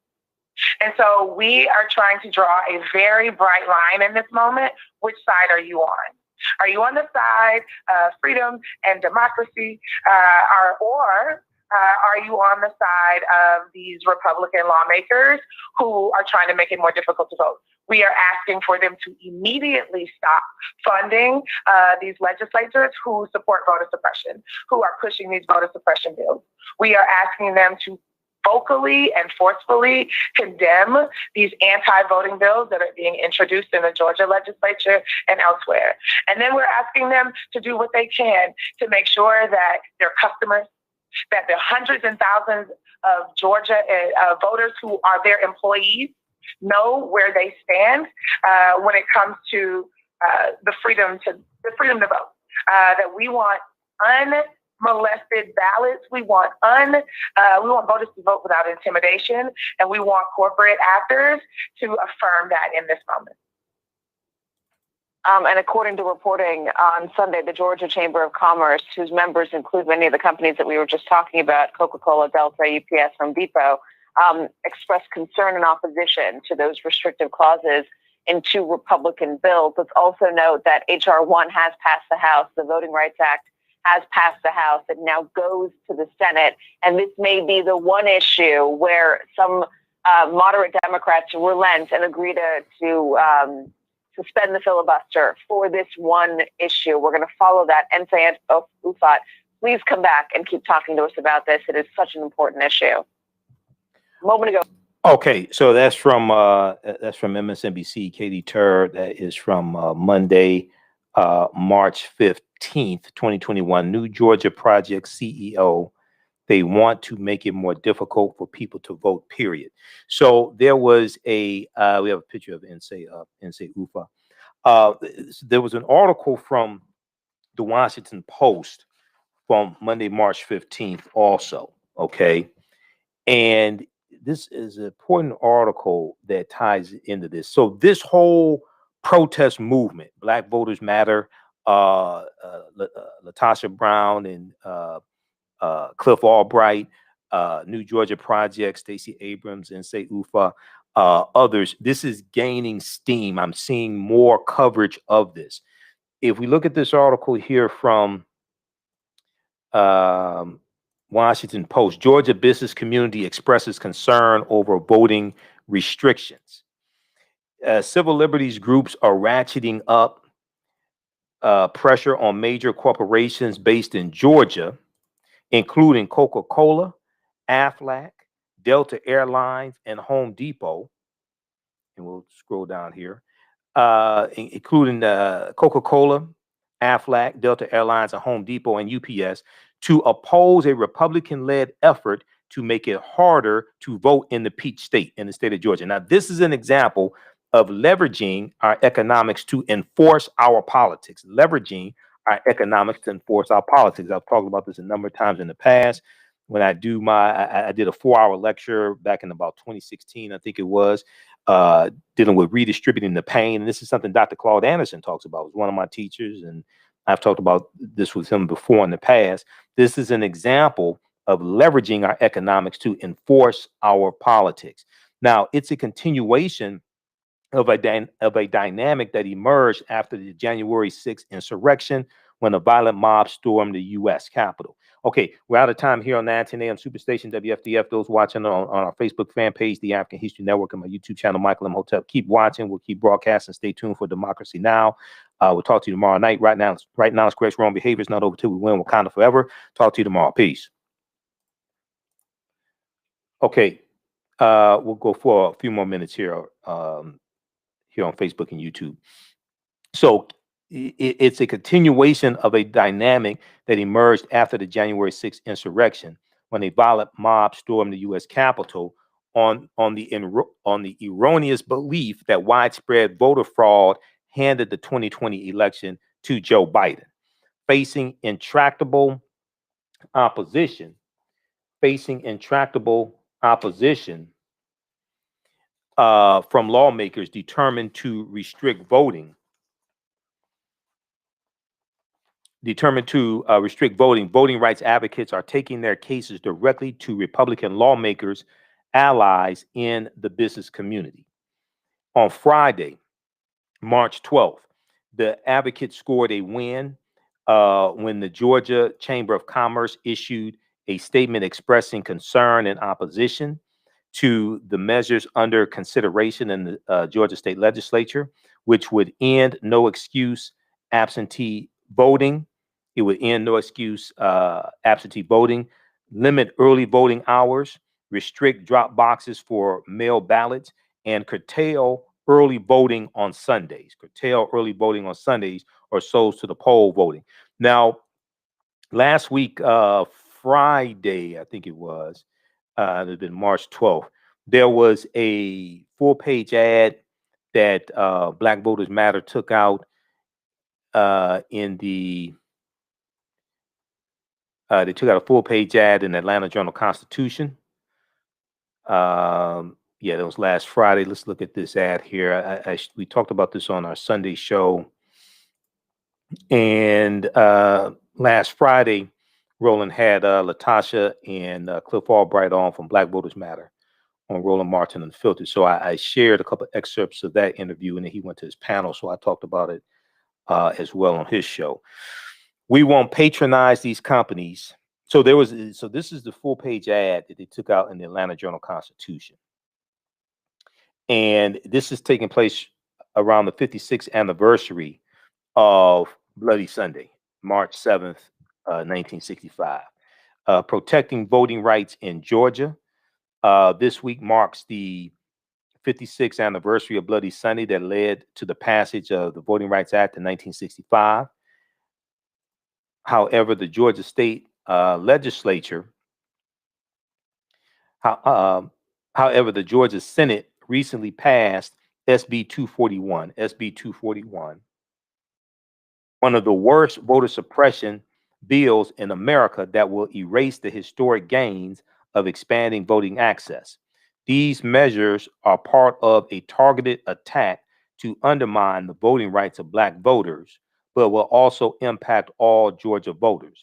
And so we are trying to draw a very bright line in this moment. Which side are you on? Are you on the side of freedom and democracy, or are you on the side of these Republican lawmakers who are trying to make it more difficult to vote? We are asking for them to immediately stop funding these legislators who support voter suppression, who are pushing these voter suppression bills. We are asking them to vocally and forcefully condemn these anti-voting bills that are being introduced in the Georgia legislature and elsewhere. And then we're asking them to do what they can to make sure that their customers, that the hundreds and thousands of Georgia voters who are their employees know where they stand when it comes to the freedom to vote. That we want unmolested ballots. We want voters to vote without intimidation, and we want corporate actors to affirm that in this moment. And according to reporting on Sunday, the Georgia Chamber of Commerce, whose members include many of the companies that we were just talking about, Coca-Cola, Delta, UPS, Home Depot, expressed concern and opposition to those restrictive clauses in 2 Republican bills. Let's also note that H.R. 1 has passed the House. The Voting Rights Act has passed the House. It now goes to the Senate. And this may be the one issue where some moderate Democrats relent and agree to suspend the filibuster for this one issue. We're going to follow that. And Sayed Ufat, please come back and keep talking to us about this. It is such an important issue. A moment ago. Okay, so that's from MSNBC, Katie Tur. That is from Monday, March 15th, 2021. New Georgia Project CEO. They want to make it more difficult for people to vote, period. So there was we have a picture of Nsé Ufa. There was an article from the Washington Post from Monday, March 15th also, okay? And this is an important article that ties into this. So this whole protest movement, Black Voters Matter, Latasha Brown and Cliff Albright, New Georgia Project, Stacey Abrams, and Nsé Ufa, others, this is gaining steam. I'm seeing more coverage of this. If we look at this article here from Washington Post, Georgia business community expresses concern over voting restrictions. Civil liberties groups are ratcheting up pressure on major corporations based in Georgia, including Coca-Cola, Aflac, Delta Airlines, and Home Depot. And we'll scroll down here, including Coca-Cola, Aflac, Delta Airlines, and Home Depot, and UPS, to oppose a Republican-led effort to make it harder to vote in the Peach State, in the state of Georgia. Now, this is an example of leveraging our economics to enforce our politics, leveraging our economics to enforce our politics. I've talked about this a number of times in the past. When I did a 4-hour lecture back in about 2016, I think it was, dealing with redistributing the pain. And this is something Dr. Claude Anderson talks about. He was one of my teachers, and I've talked about this with him before in the past. This is an example of leveraging our economics to enforce our politics. Now, it's a continuation of a dynamic that emerged after the January 6th insurrection, when a violent mob stormed the U.S. Capitol. Okay, we're out of time here on 910 AM Superstation WFDF. Those watching on our Facebook fan page, the African History Network, and my YouTube channel, Michael M. Hotep. Keep watching. We'll keep broadcasting. Stay tuned for Democracy Now! We'll talk to you tomorrow night. Right now, it's correct wrong behavior. It's not over till we win. Wakanda forever. Talk to you tomorrow. Peace. Okay, we'll go for a few more minutes here, here on Facebook and YouTube. So it's a continuation of a dynamic that emerged after the January 6th insurrection, when a violent mob stormed the U.S. Capitol on the erroneous belief that widespread voter fraud handed the 2020 election to Joe Biden. Facing intractable opposition from lawmakers determined to restrict voting, voting rights advocates are taking their cases directly to Republican lawmakers, allies in the business community. On Friday, March 12th, the advocates scored a win when the Georgia Chamber of Commerce issued a statement expressing concern and opposition to the measures under consideration in the Georgia State Legislature, which would end no excuse absentee voting. It would end no excuse absentee voting, limit early voting hours, restrict drop boxes for mail ballots, and curtail early voting on Sundays. Or souls to the poll voting. Now, last week, Friday, I think it was, it had been March 12th, there was a full-page ad that Black Voters Matter took out they took out a full-page ad in the Atlanta Journal-Constitution. Yeah, that was last Friday. Let's look at this ad here. We talked about this on our Sunday show. And last Friday, Roland had Latasha and Cliff Albright on from Black Voters Matter on Roland Martin Unfiltered. So I shared a couple excerpts of that interview, and then he went to his panel. So I talked about it as well on his show. We won't patronize these companies. So this is the full page ad that they took out in the Atlanta Journal-Constitution. And this is taking place around the 56th anniversary of Bloody Sunday, March 7th, 1965. Protecting voting rights in Georgia. This week marks the 56th anniversary of Bloody Sunday that led to the passage of the Voting Rights Act in 1965. However, the Georgia State Legislature, however, the Georgia Senate recently passed SB 241, SB 241, one of the worst voter suppression bills in America that will erase the historic gains of expanding voting access. These measures are part of a targeted attack to undermine the voting rights of Black voters, but will also impact all Georgia voters,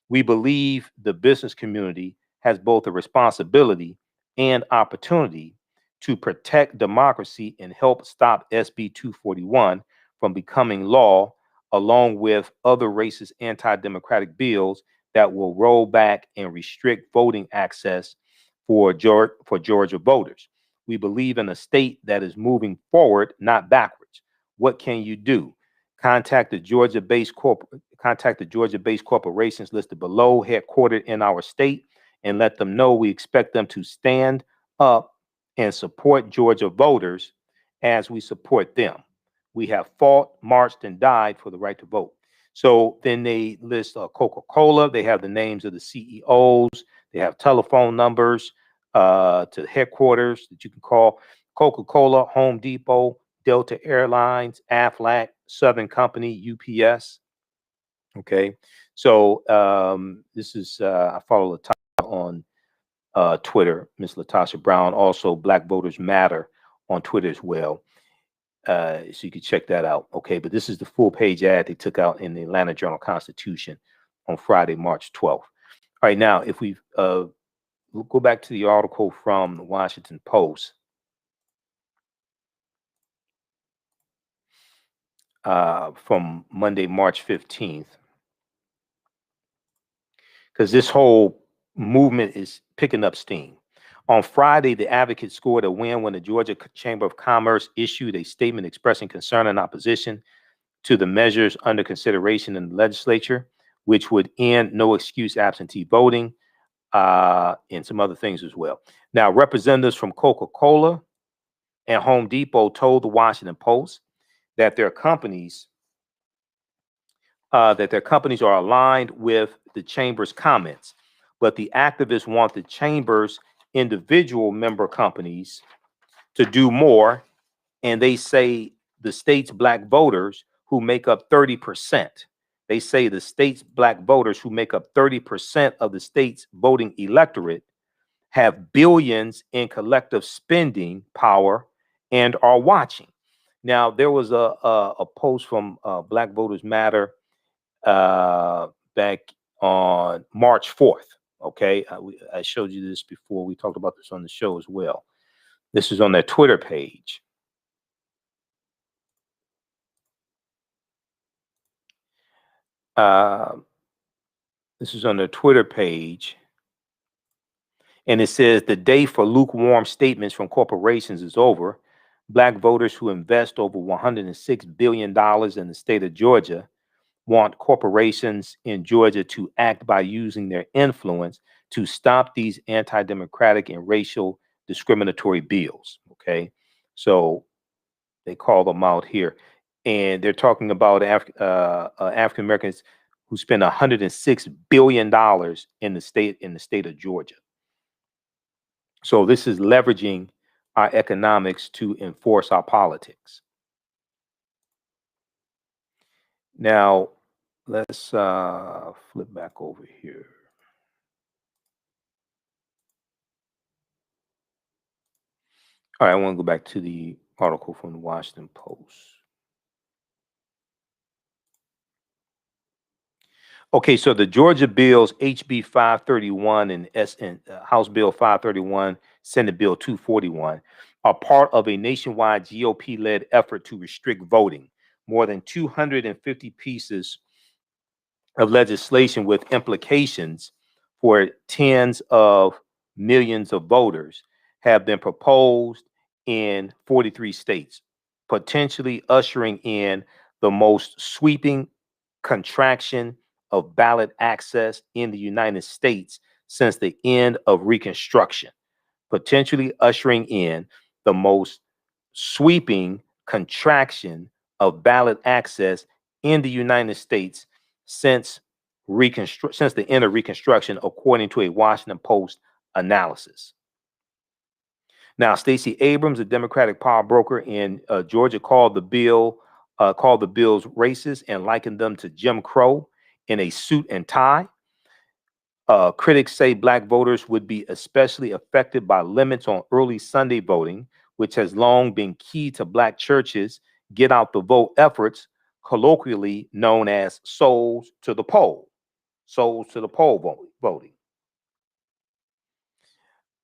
We believe the business community has both a responsibility and opportunity to protect democracy and help stop SB 241 from becoming law, along with other racist anti-democratic bills that will roll back and restrict voting access for Georgia voters. We believe in a state that is moving forward, not backwards. What can you do? Contact the Georgia-based corporations listed below, headquartered in our state, and let them know we expect them to stand up and support Georgia voters as we support them. We have fought, marched, and died for the right to vote. So then they list Coca-Cola. They have the names of the CEOs. They have telephone numbers to headquarters that you can call. Coca-Cola, Home Depot, Delta Airlines, Aflac, Southern Company, UPS. Okay, so this is I follow Latasha on Twitter, Miss Latasha Brown. Also, Black Voters Matter on Twitter as well. So you can check that out. Okay, but this is the full page ad they took out in the Atlanta Journal-Constitution on Friday, March 12th. All right, now if we we'll go back to the article from the Washington Post. From Monday, March 15th, because this whole movement is picking up steam. On Friday, the advocates scored a win when the Georgia Chamber of Commerce issued a statement expressing concern and opposition to the measures under consideration in the legislature, which would end no excuse absentee voting and some other things as well. Now, representatives from Coca-Cola and Home Depot told the Washington Post that their companies are aligned with the chamber's comments, but the activists want the chamber's individual member companies to do more, and they say the state's Black voters who make up 30%. They say the state's Black voters who make up 30% of the state's voting electorate have billions in collective spending power and are watching. Now, there was a post from Black Voters Matter back on March 4th. Okay, I showed you this before. We talked about this on the show as well. This is on their Twitter page. This is on their Twitter page. And it says the day for lukewarm statements from corporations is over. Black voters who invest over $106 billion in the state of Georgia want corporations in Georgia to act by using their influence to stop these anti-democratic and racial discriminatory bills. Okay, so they call them out here, and they're talking about African Americans who spend $106 billion in the state of Georgia. So this is leveraging our economics to enforce our politics. Now, let's flip back over here. All right, I want to go back to the article from the Washington Post. Okay, so the Georgia bills, HB 531 and House Bill 531, Senate Bill 241, are part of a nationwide GOP-led effort to restrict voting. More than 250 pieces of legislation with implications for tens of millions of voters have been proposed in 43 states, potentially ushering in the most sweeping contraction of ballot access in the United States since the end of Reconstruction, potentially ushering in the most sweeping contraction of ballot access in the United States since the end of Reconstruction, according to a Washington Post analysis. Now, Stacey Abrams, a Democratic power broker in Georgia, called the bills racist and likened them to Jim Crow in a suit and tie. Critics say Black voters would be especially affected by limits on early Sunday voting, which has long been key to Black churches' get out the vote efforts, colloquially known as souls to the poll voting.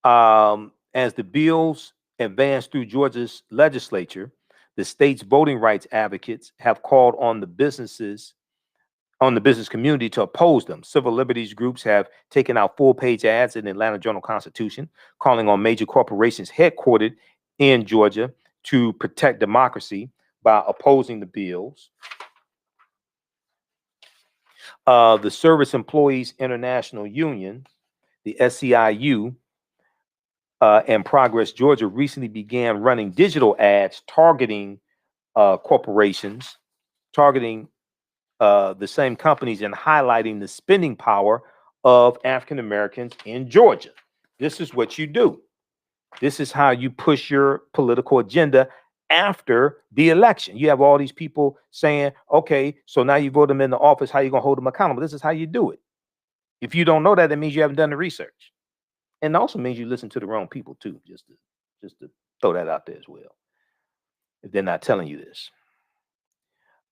As the bills advance through Georgia's legislature, the state's voting rights advocates have called on the business community to oppose them. Civil liberties groups have taken out full-page ads in the Atlanta Journal-Constitution, calling on major corporations headquartered in Georgia to protect democracy by opposing the bills. The Service Employees International Union, the SEIU, and Progress Georgia recently began running digital ads targeting corporations, targeting the same companies, and highlighting the spending power of African Americans in Georgia. This is what you do. This is how you push your political agenda after the election. You have all these people saying, okay, so now you vote them in the office, how are you going to hold them accountable? This is how you do it. If you don't know that, that means you haven't done the research. And it also means you listen to the wrong people too, just to throw that out there as well, if they're not telling you this.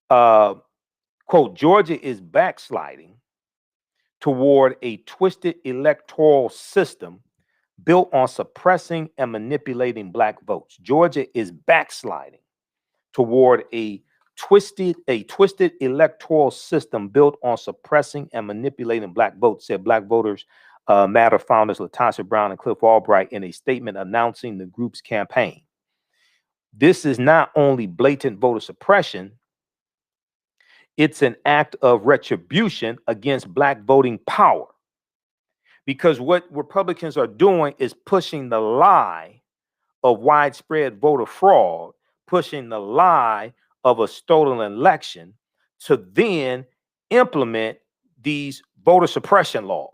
Quote, Georgia is backsliding toward a twisted electoral system built on suppressing and manipulating Black votes. Georgia is backsliding toward a twisted electoral system built on suppressing and manipulating Black votes, said Black Voters Matter founders Latasha Brown and Cliff Albright in a statement announcing the group's campaign. This is not only blatant voter suppression, it's an act of retribution against Black voting power. Because what Republicans are doing is pushing the lie of widespread voter fraud, pushing the lie of a stolen election to then implement these voter suppression laws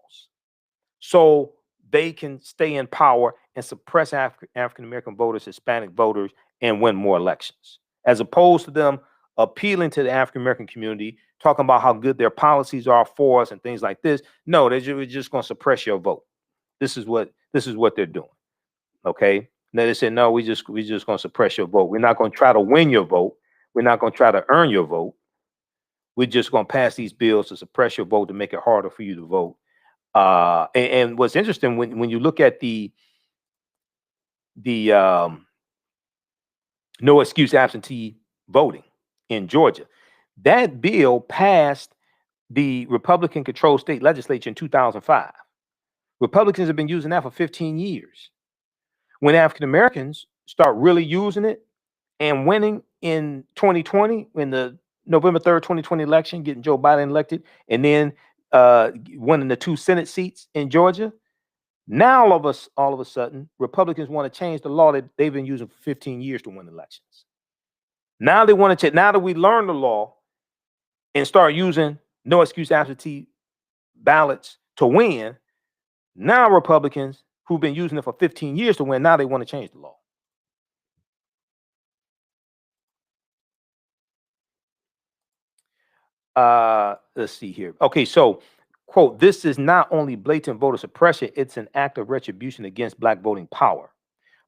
so they can stay in power and suppress African-American voters, Hispanic voters, and win more elections, as opposed to them appealing to the African-American community, talking about how good their policies are for us and things like this. No, they're just going to suppress your vote. This is what they're doing. Okay. Now they said, no, we're just going to suppress your vote. We're not going to try to win your vote. We're not going to try to earn your vote. We're just going to pass these bills to suppress your vote to make it harder for you to vote. And what's interesting when you look at the no excuse absentee voting in Georgia, that bill passed the Republican-controlled state legislature in 2005. Republicans have been using that for 15 years. When African Americans start really using it and winning in 2020, in the November 3rd, 2020 election, getting Joe Biden elected, and then winning the 2 Senate seats in Georgia, now all of a sudden, Republicans want to change the law that they've been using for 15 years to win elections. Now they want to change. Now that we learn the law and start using no excuse absentee ballots to win, now Republicans who've been using it for 15 years to win, now they want to change the law. Let's see here. Okay, so, quote, this is not only blatant voter suppression, it's an act of retribution against Black voting power.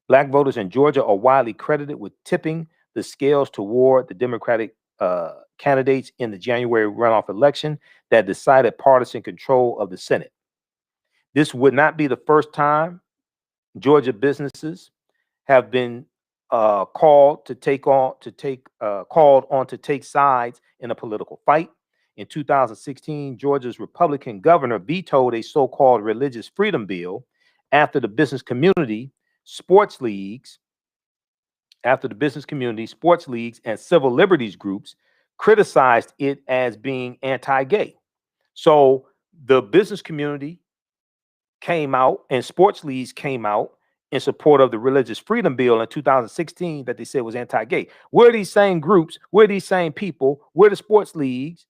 Black voters in Georgia are widely credited with tipping the scales toward the Democratic candidates in the January runoff election that decided partisan control of the Senate. This would not be the first time Georgia businesses have been called on to take sides in a political fight. In 2016, Georgia's Republican governor vetoed a so-called religious freedom bill after the business community, sports leagues, and civil liberties groups criticized it as being anti-gay. So the business community came out and sports leagues came out in support of the religious freedom bill in 2016 that they said was anti-gay. Where are these same groups? Where are these same people? Where are the sports leagues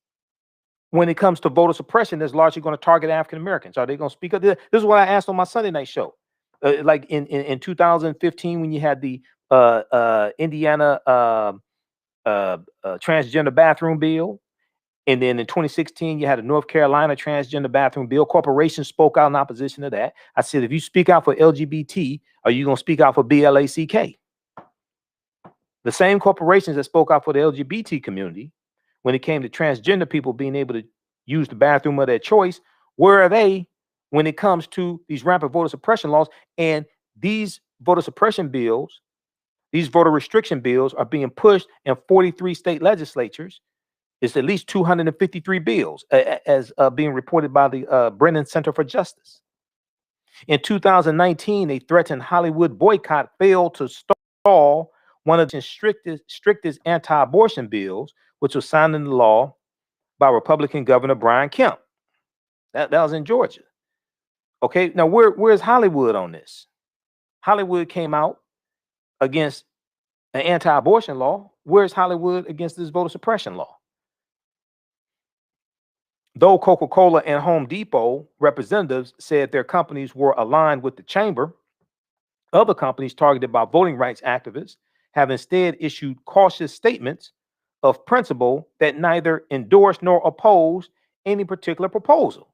when it comes to voter suppression that's largely going to target African Americans? Are they going to speak up? This is what I asked on my Sunday night show. Like in 2015, when you had the Indiana transgender bathroom bill, and then in 2016, you had a North Carolina transgender bathroom bill. Corporations spoke out in opposition to that. I said, if you speak out for LGBT, are you going to speak out for BLACK? The same corporations that spoke out for the LGBT community, when it came to transgender people being able to use the bathroom of their choice, where are they when it comes to these rampant voter suppression laws? And these voter suppression bills, these voter restriction bills are being pushed in 43 state legislatures. It's at least 253 bills, as being reported by the Brennan Center for Justice. In 2019, a threatened Hollywood boycott failed to stall one of the strictest anti-abortion bills, which was signed into law by Republican Governor Brian Kemp. That was in Georgia. Okay, now where's Hollywood on this? Hollywood came out against an anti-abortion law. Where's Hollywood against this voter suppression law? Though Coca-Cola and Home Depot representatives said their companies were aligned with the chamber, other companies targeted by voting rights activists have instead issued cautious statements of principle that neither endorse nor oppose any particular proposal.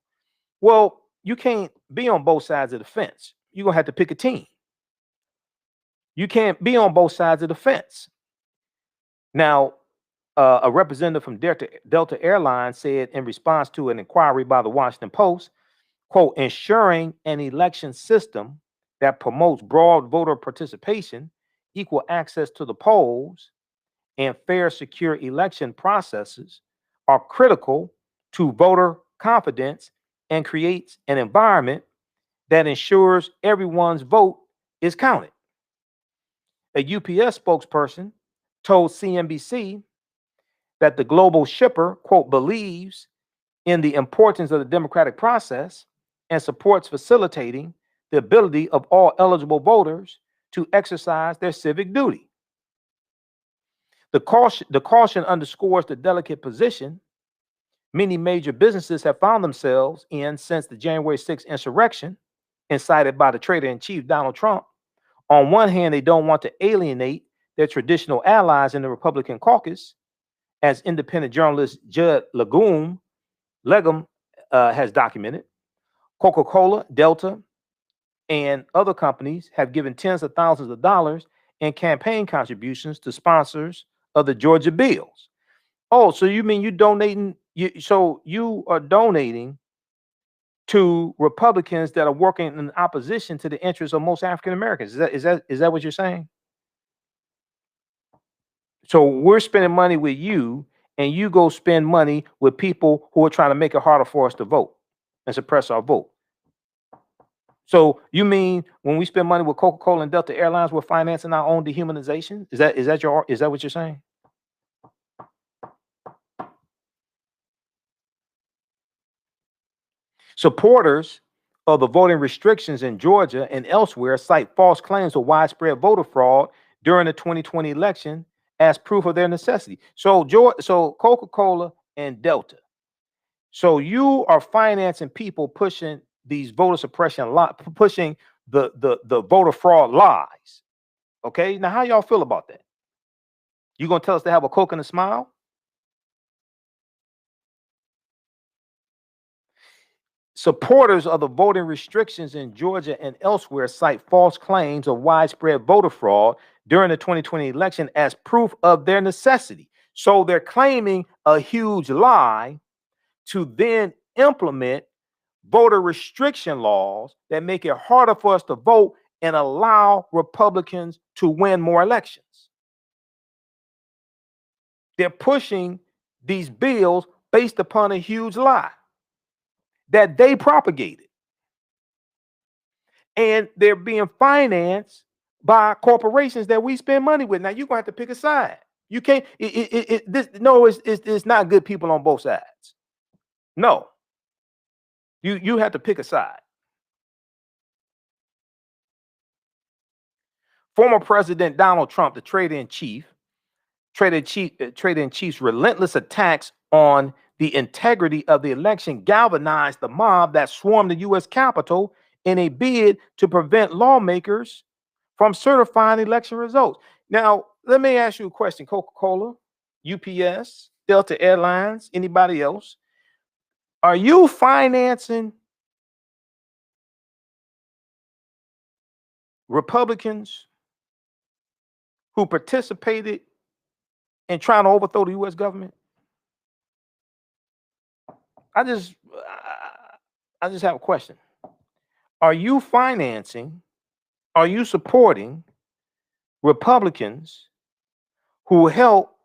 Well, you can't be on both sides of the fence. You're going to have to pick a team. You can't be on both sides of the fence. Now, a representative from Delta Airlines said in response to an inquiry by the Washington Post, quote, ensuring an election system that promotes broad voter participation, equal access to the polls, and fair, secure election processes are critical to voter confidence and creates an environment that ensures everyone's vote is counted. A UPS spokesperson told CNBC that the global shipper, quote, believes in the importance of the democratic process and supports facilitating the ability of all eligible voters to exercise their civic duty. The caution underscores the delicate position many major businesses have found themselves in since the January 6th insurrection, incited by the traitor-in-chief Donald Trump. On one hand, they don't want to alienate their traditional allies in the Republican caucus, as independent journalist Judd Legum has documented. Coca-Cola, Delta, and other companies have given tens of thousands of dollars in campaign contributions to sponsors of the Georgia bills. Oh, so you mean you are donating to Republicans that are working in opposition to the interests of most African Americans? Is that what you're saying? So we're spending money with you, and you go spend money with people who are trying to make it harder for us to vote and suppress our vote. So you mean when we spend money with Coca-Cola and Delta Airlines, we're financing our own dehumanization? Is that what you're saying? Supporters of the voting restrictions in Georgia and elsewhere cite false claims of widespread voter fraud during the 2020 election as proof of their necessity. So Coca-Cola and Delta. So you are financing people pushing these voter suppression pushing the voter fraud lies. Okay, now how y'all feel about that? You gonna tell us to have a Coke and a smile? Supporters of the voting restrictions in Georgia and elsewhere cite false claims of widespread voter fraud during the 2020 election as proof of their necessity. So they're claiming a huge lie to then implement voter restriction laws that make it harder for us to vote and allow Republicans to win more elections. They're pushing these bills based upon a huge lie that they propagated. And they're being financed by corporations that we spend money with. Now you're gonna have to pick a side. You can't. It's not good people on both sides. No, you have to pick a side. Former President Donald Trump, the trader-in-chief's relentless attacks on the integrity of the election galvanized the mob that swarmed the U.S. Capitol in a bid to prevent lawmakers from certifying election results. Now, let me ask you a question. Coca-Cola, UPS, Delta Airlines, anybody else, are you financing Republicans who participated in trying to overthrow the U.S. government? I just have a question. Are you supporting Republicans who help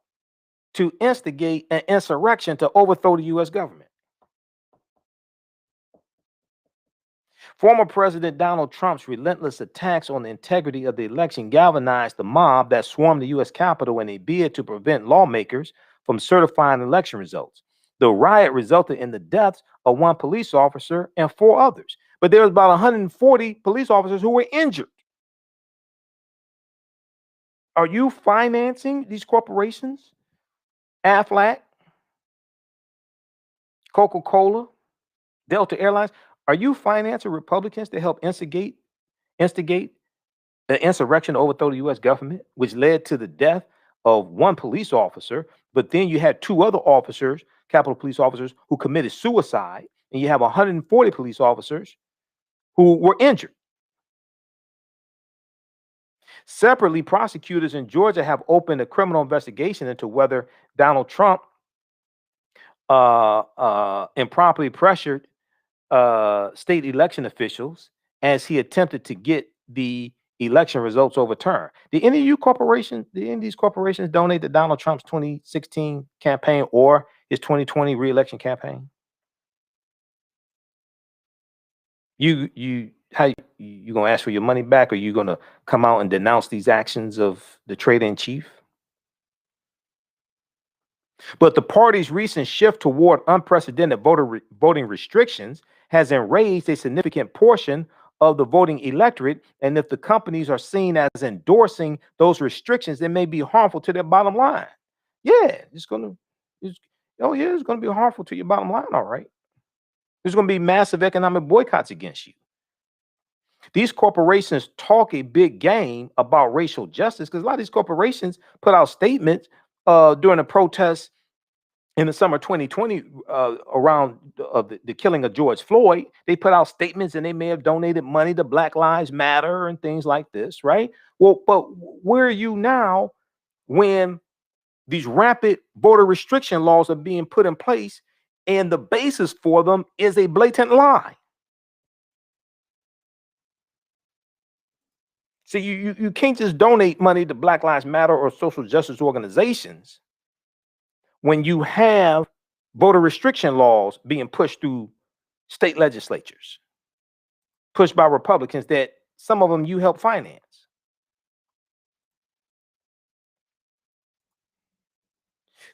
to instigate an insurrection to overthrow the U.S. government? Former President Donald Trump's relentless attacks on the integrity of the election galvanized the mob that swarmed the U.S. Capitol in a bid to prevent lawmakers from certifying election results. The riot resulted in the deaths of one police officer and 4 others, but there was about 140 police officers who were injured. Are you financing these corporations? Aflac, Coca-Cola, Delta Airlines. Are you financing Republicans to help instigate the insurrection to overthrow the U.S. government, which led to the death of one police officer, but then you had 2 other officers, Capitol police officers, who committed suicide, and you have 140 police officers who were injured? Separately, prosecutors in Georgia have opened a criminal investigation into whether Donald Trump improperly pressured state election officials as he attempted to get the election results overturned. Did any of these corporations donate to Donald Trump's 2016 campaign or his 2020 re-election campaign? How you gonna ask for your money back, or you gonna come out and denounce these actions of the trader-in-chief? But the party's recent shift toward unprecedented voting restrictions has enraged a significant portion of the voting electorate, and if the companies are seen as endorsing those restrictions, they may be harmful to their bottom line. Yeah, it's gonna be harmful to your bottom line, all right. There's gonna be massive economic boycotts against you. These corporations talk a big game about racial justice because a lot of these corporations put out statements during the protests in the summer 2020 around the killing of George Floyd. They put out statements and they may have donated money to Black Lives Matter and things like this, right? Well, but where are you now when these rapid voter restriction laws are being put in place and the basis for them is a blatant lie? See, you can't just donate money to Black Lives Matter or social justice organizations when you have voter restriction laws being pushed through state legislatures, pushed by Republicans that some of them you help finance.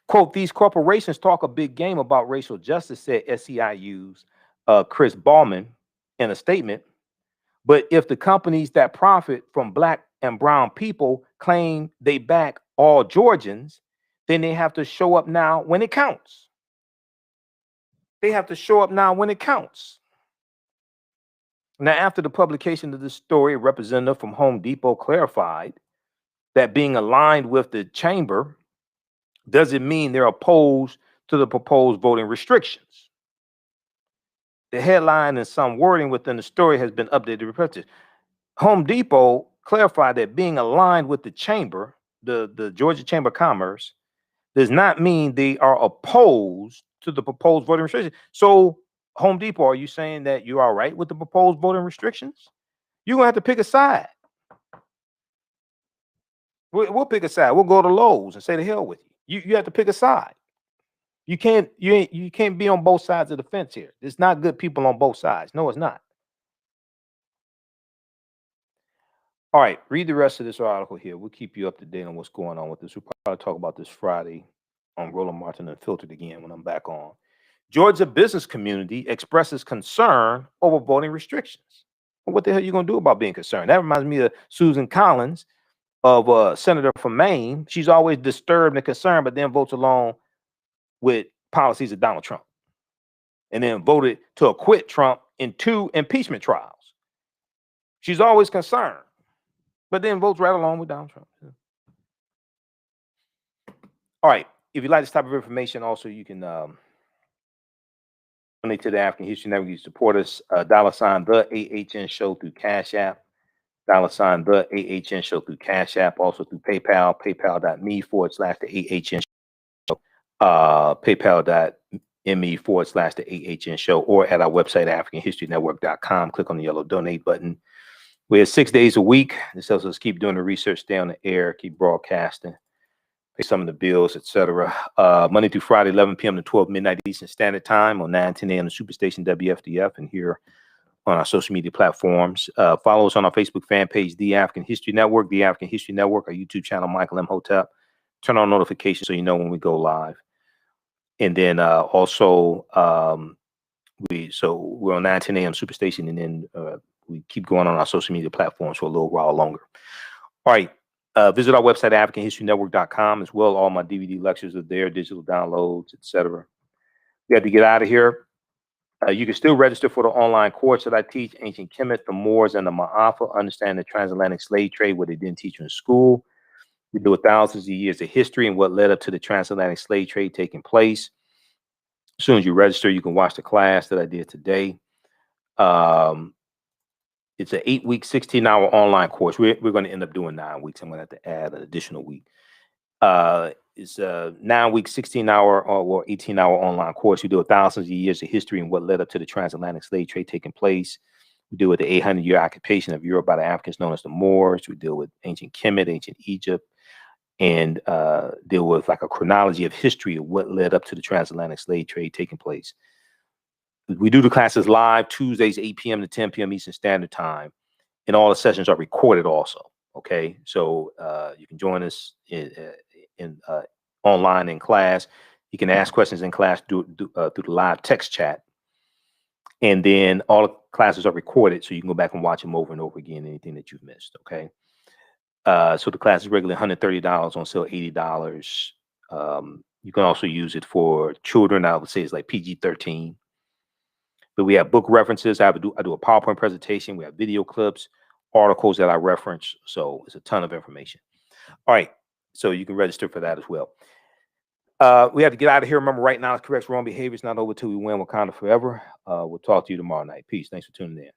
Quote, these corporations talk a big game about racial justice, said SEIU's Chris Ballman in a statement. But if the companies that profit from Black and brown people claim they back all Georgians, then they have to show up now when it counts. They have to show up now when it counts. Now, after the publication of this story, a representative from Home Depot clarified that being aligned with the chamber doesn't mean they're opposed to the proposed voting restrictions. The headline and some wording within the story has been updated to reflect this. Home Depot clarified that being aligned with the chamber, the Georgia Chamber of Commerce, does not mean they are opposed to the proposed voting restrictions. So, Home Depot, are you saying that you're all right with the proposed voting restrictions? You're gonna have to pick a side. We'll pick a side. We'll go to Lowe's and say the hell with you. You have to pick a side. You can't be on both sides of the fence here. There's not good people on both sides. No, it's not. All right, read the rest of this article here. We'll keep you up to date on what's going on with this. We'll probably talk about this Friday on Roland Martin Unfiltered again when I'm back on. Georgia business community expresses concern over voting restrictions. Well, what the hell are you going to do about being concerned? That reminds me of Susan Collins, of senator from Maine. She's always disturbed and concerned, but then votes along with policies of Donald Trump, and then voted to acquit Trump in 2 impeachment trials. She's always concerned, but then votes right along with Donald Trump. All right. If you like this type of information, also you can donate to the African History Network. You support us. $, the AHN Show through Cash App. $, the AHN Show through Cash App. Also through PayPal. PayPal.me/the AHN Show. PayPal.me/the AHN Show, or at our website, AfricanHistoryNetwork.com. Click on the yellow donate button. We're 6 days a week. This helps us keep doing the research, stay on the air, keep broadcasting, pay some of the bills, etc. Monday through Friday, 11 p.m. to 12 midnight Eastern Standard Time on 9:10 a.m. to Superstation WFDF, and here on our social media platforms. Follow us on our Facebook fan page, The African History Network, The African History Network, our YouTube channel, Michael M. Hotep. Turn on notifications so you know when we go live. And then also, we're on 9:10 a.m. Superstation, and then we keep going on our social media platforms for a little while longer. All right. Visit our website, AfricanHistoryNetwork.com as well. All my DVD lectures are there, digital downloads, etc. We have to get out of here. You can still register for the online course that I teach, Ancient Kemet, the Moors, and the Ma'afa, understand the transatlantic slave trade, what they didn't teach you in school. We deal with thousands of years of history and what led up to the transatlantic slave trade taking place. As soon as you register, you can watch the class that I did today. It's an 8-week, 16-hour online course. We're going to end up doing 9 weeks. I'm going to have to add an additional week. It's a 9-week, 16-hour or 18-hour online course. We deal with thousands of years of history and what led up to the transatlantic slave trade taking place. We deal with the 800-year occupation of Europe by the Africans known as the Moors. We deal with ancient Kemet, ancient Egypt, and deal with like a chronology of history of what led up to the transatlantic slave trade taking place. We do the classes live Tuesdays, 8 p.m. to 10 p.m. Eastern Standard Time, and all the sessions are recorded also. Okay, so you can join us in online in class. You can ask questions in class through the live text chat, and then all the classes are recorded, so you can go back and watch them over and over again. Anything that you've missed. Okay. So the class is regularly $130, on sale $80. You can also use it for children. I would say it's like PG-13. But we have book references. I do a PowerPoint presentation. We have video clips, articles that I reference. So it's a ton of information. All right. So you can register for that as well. We have to get out of here. Remember, right now, it's correct wrong behavior. It's not over till we win Wakanda forever. We'll talk to you tomorrow night. Peace. Thanks for tuning in.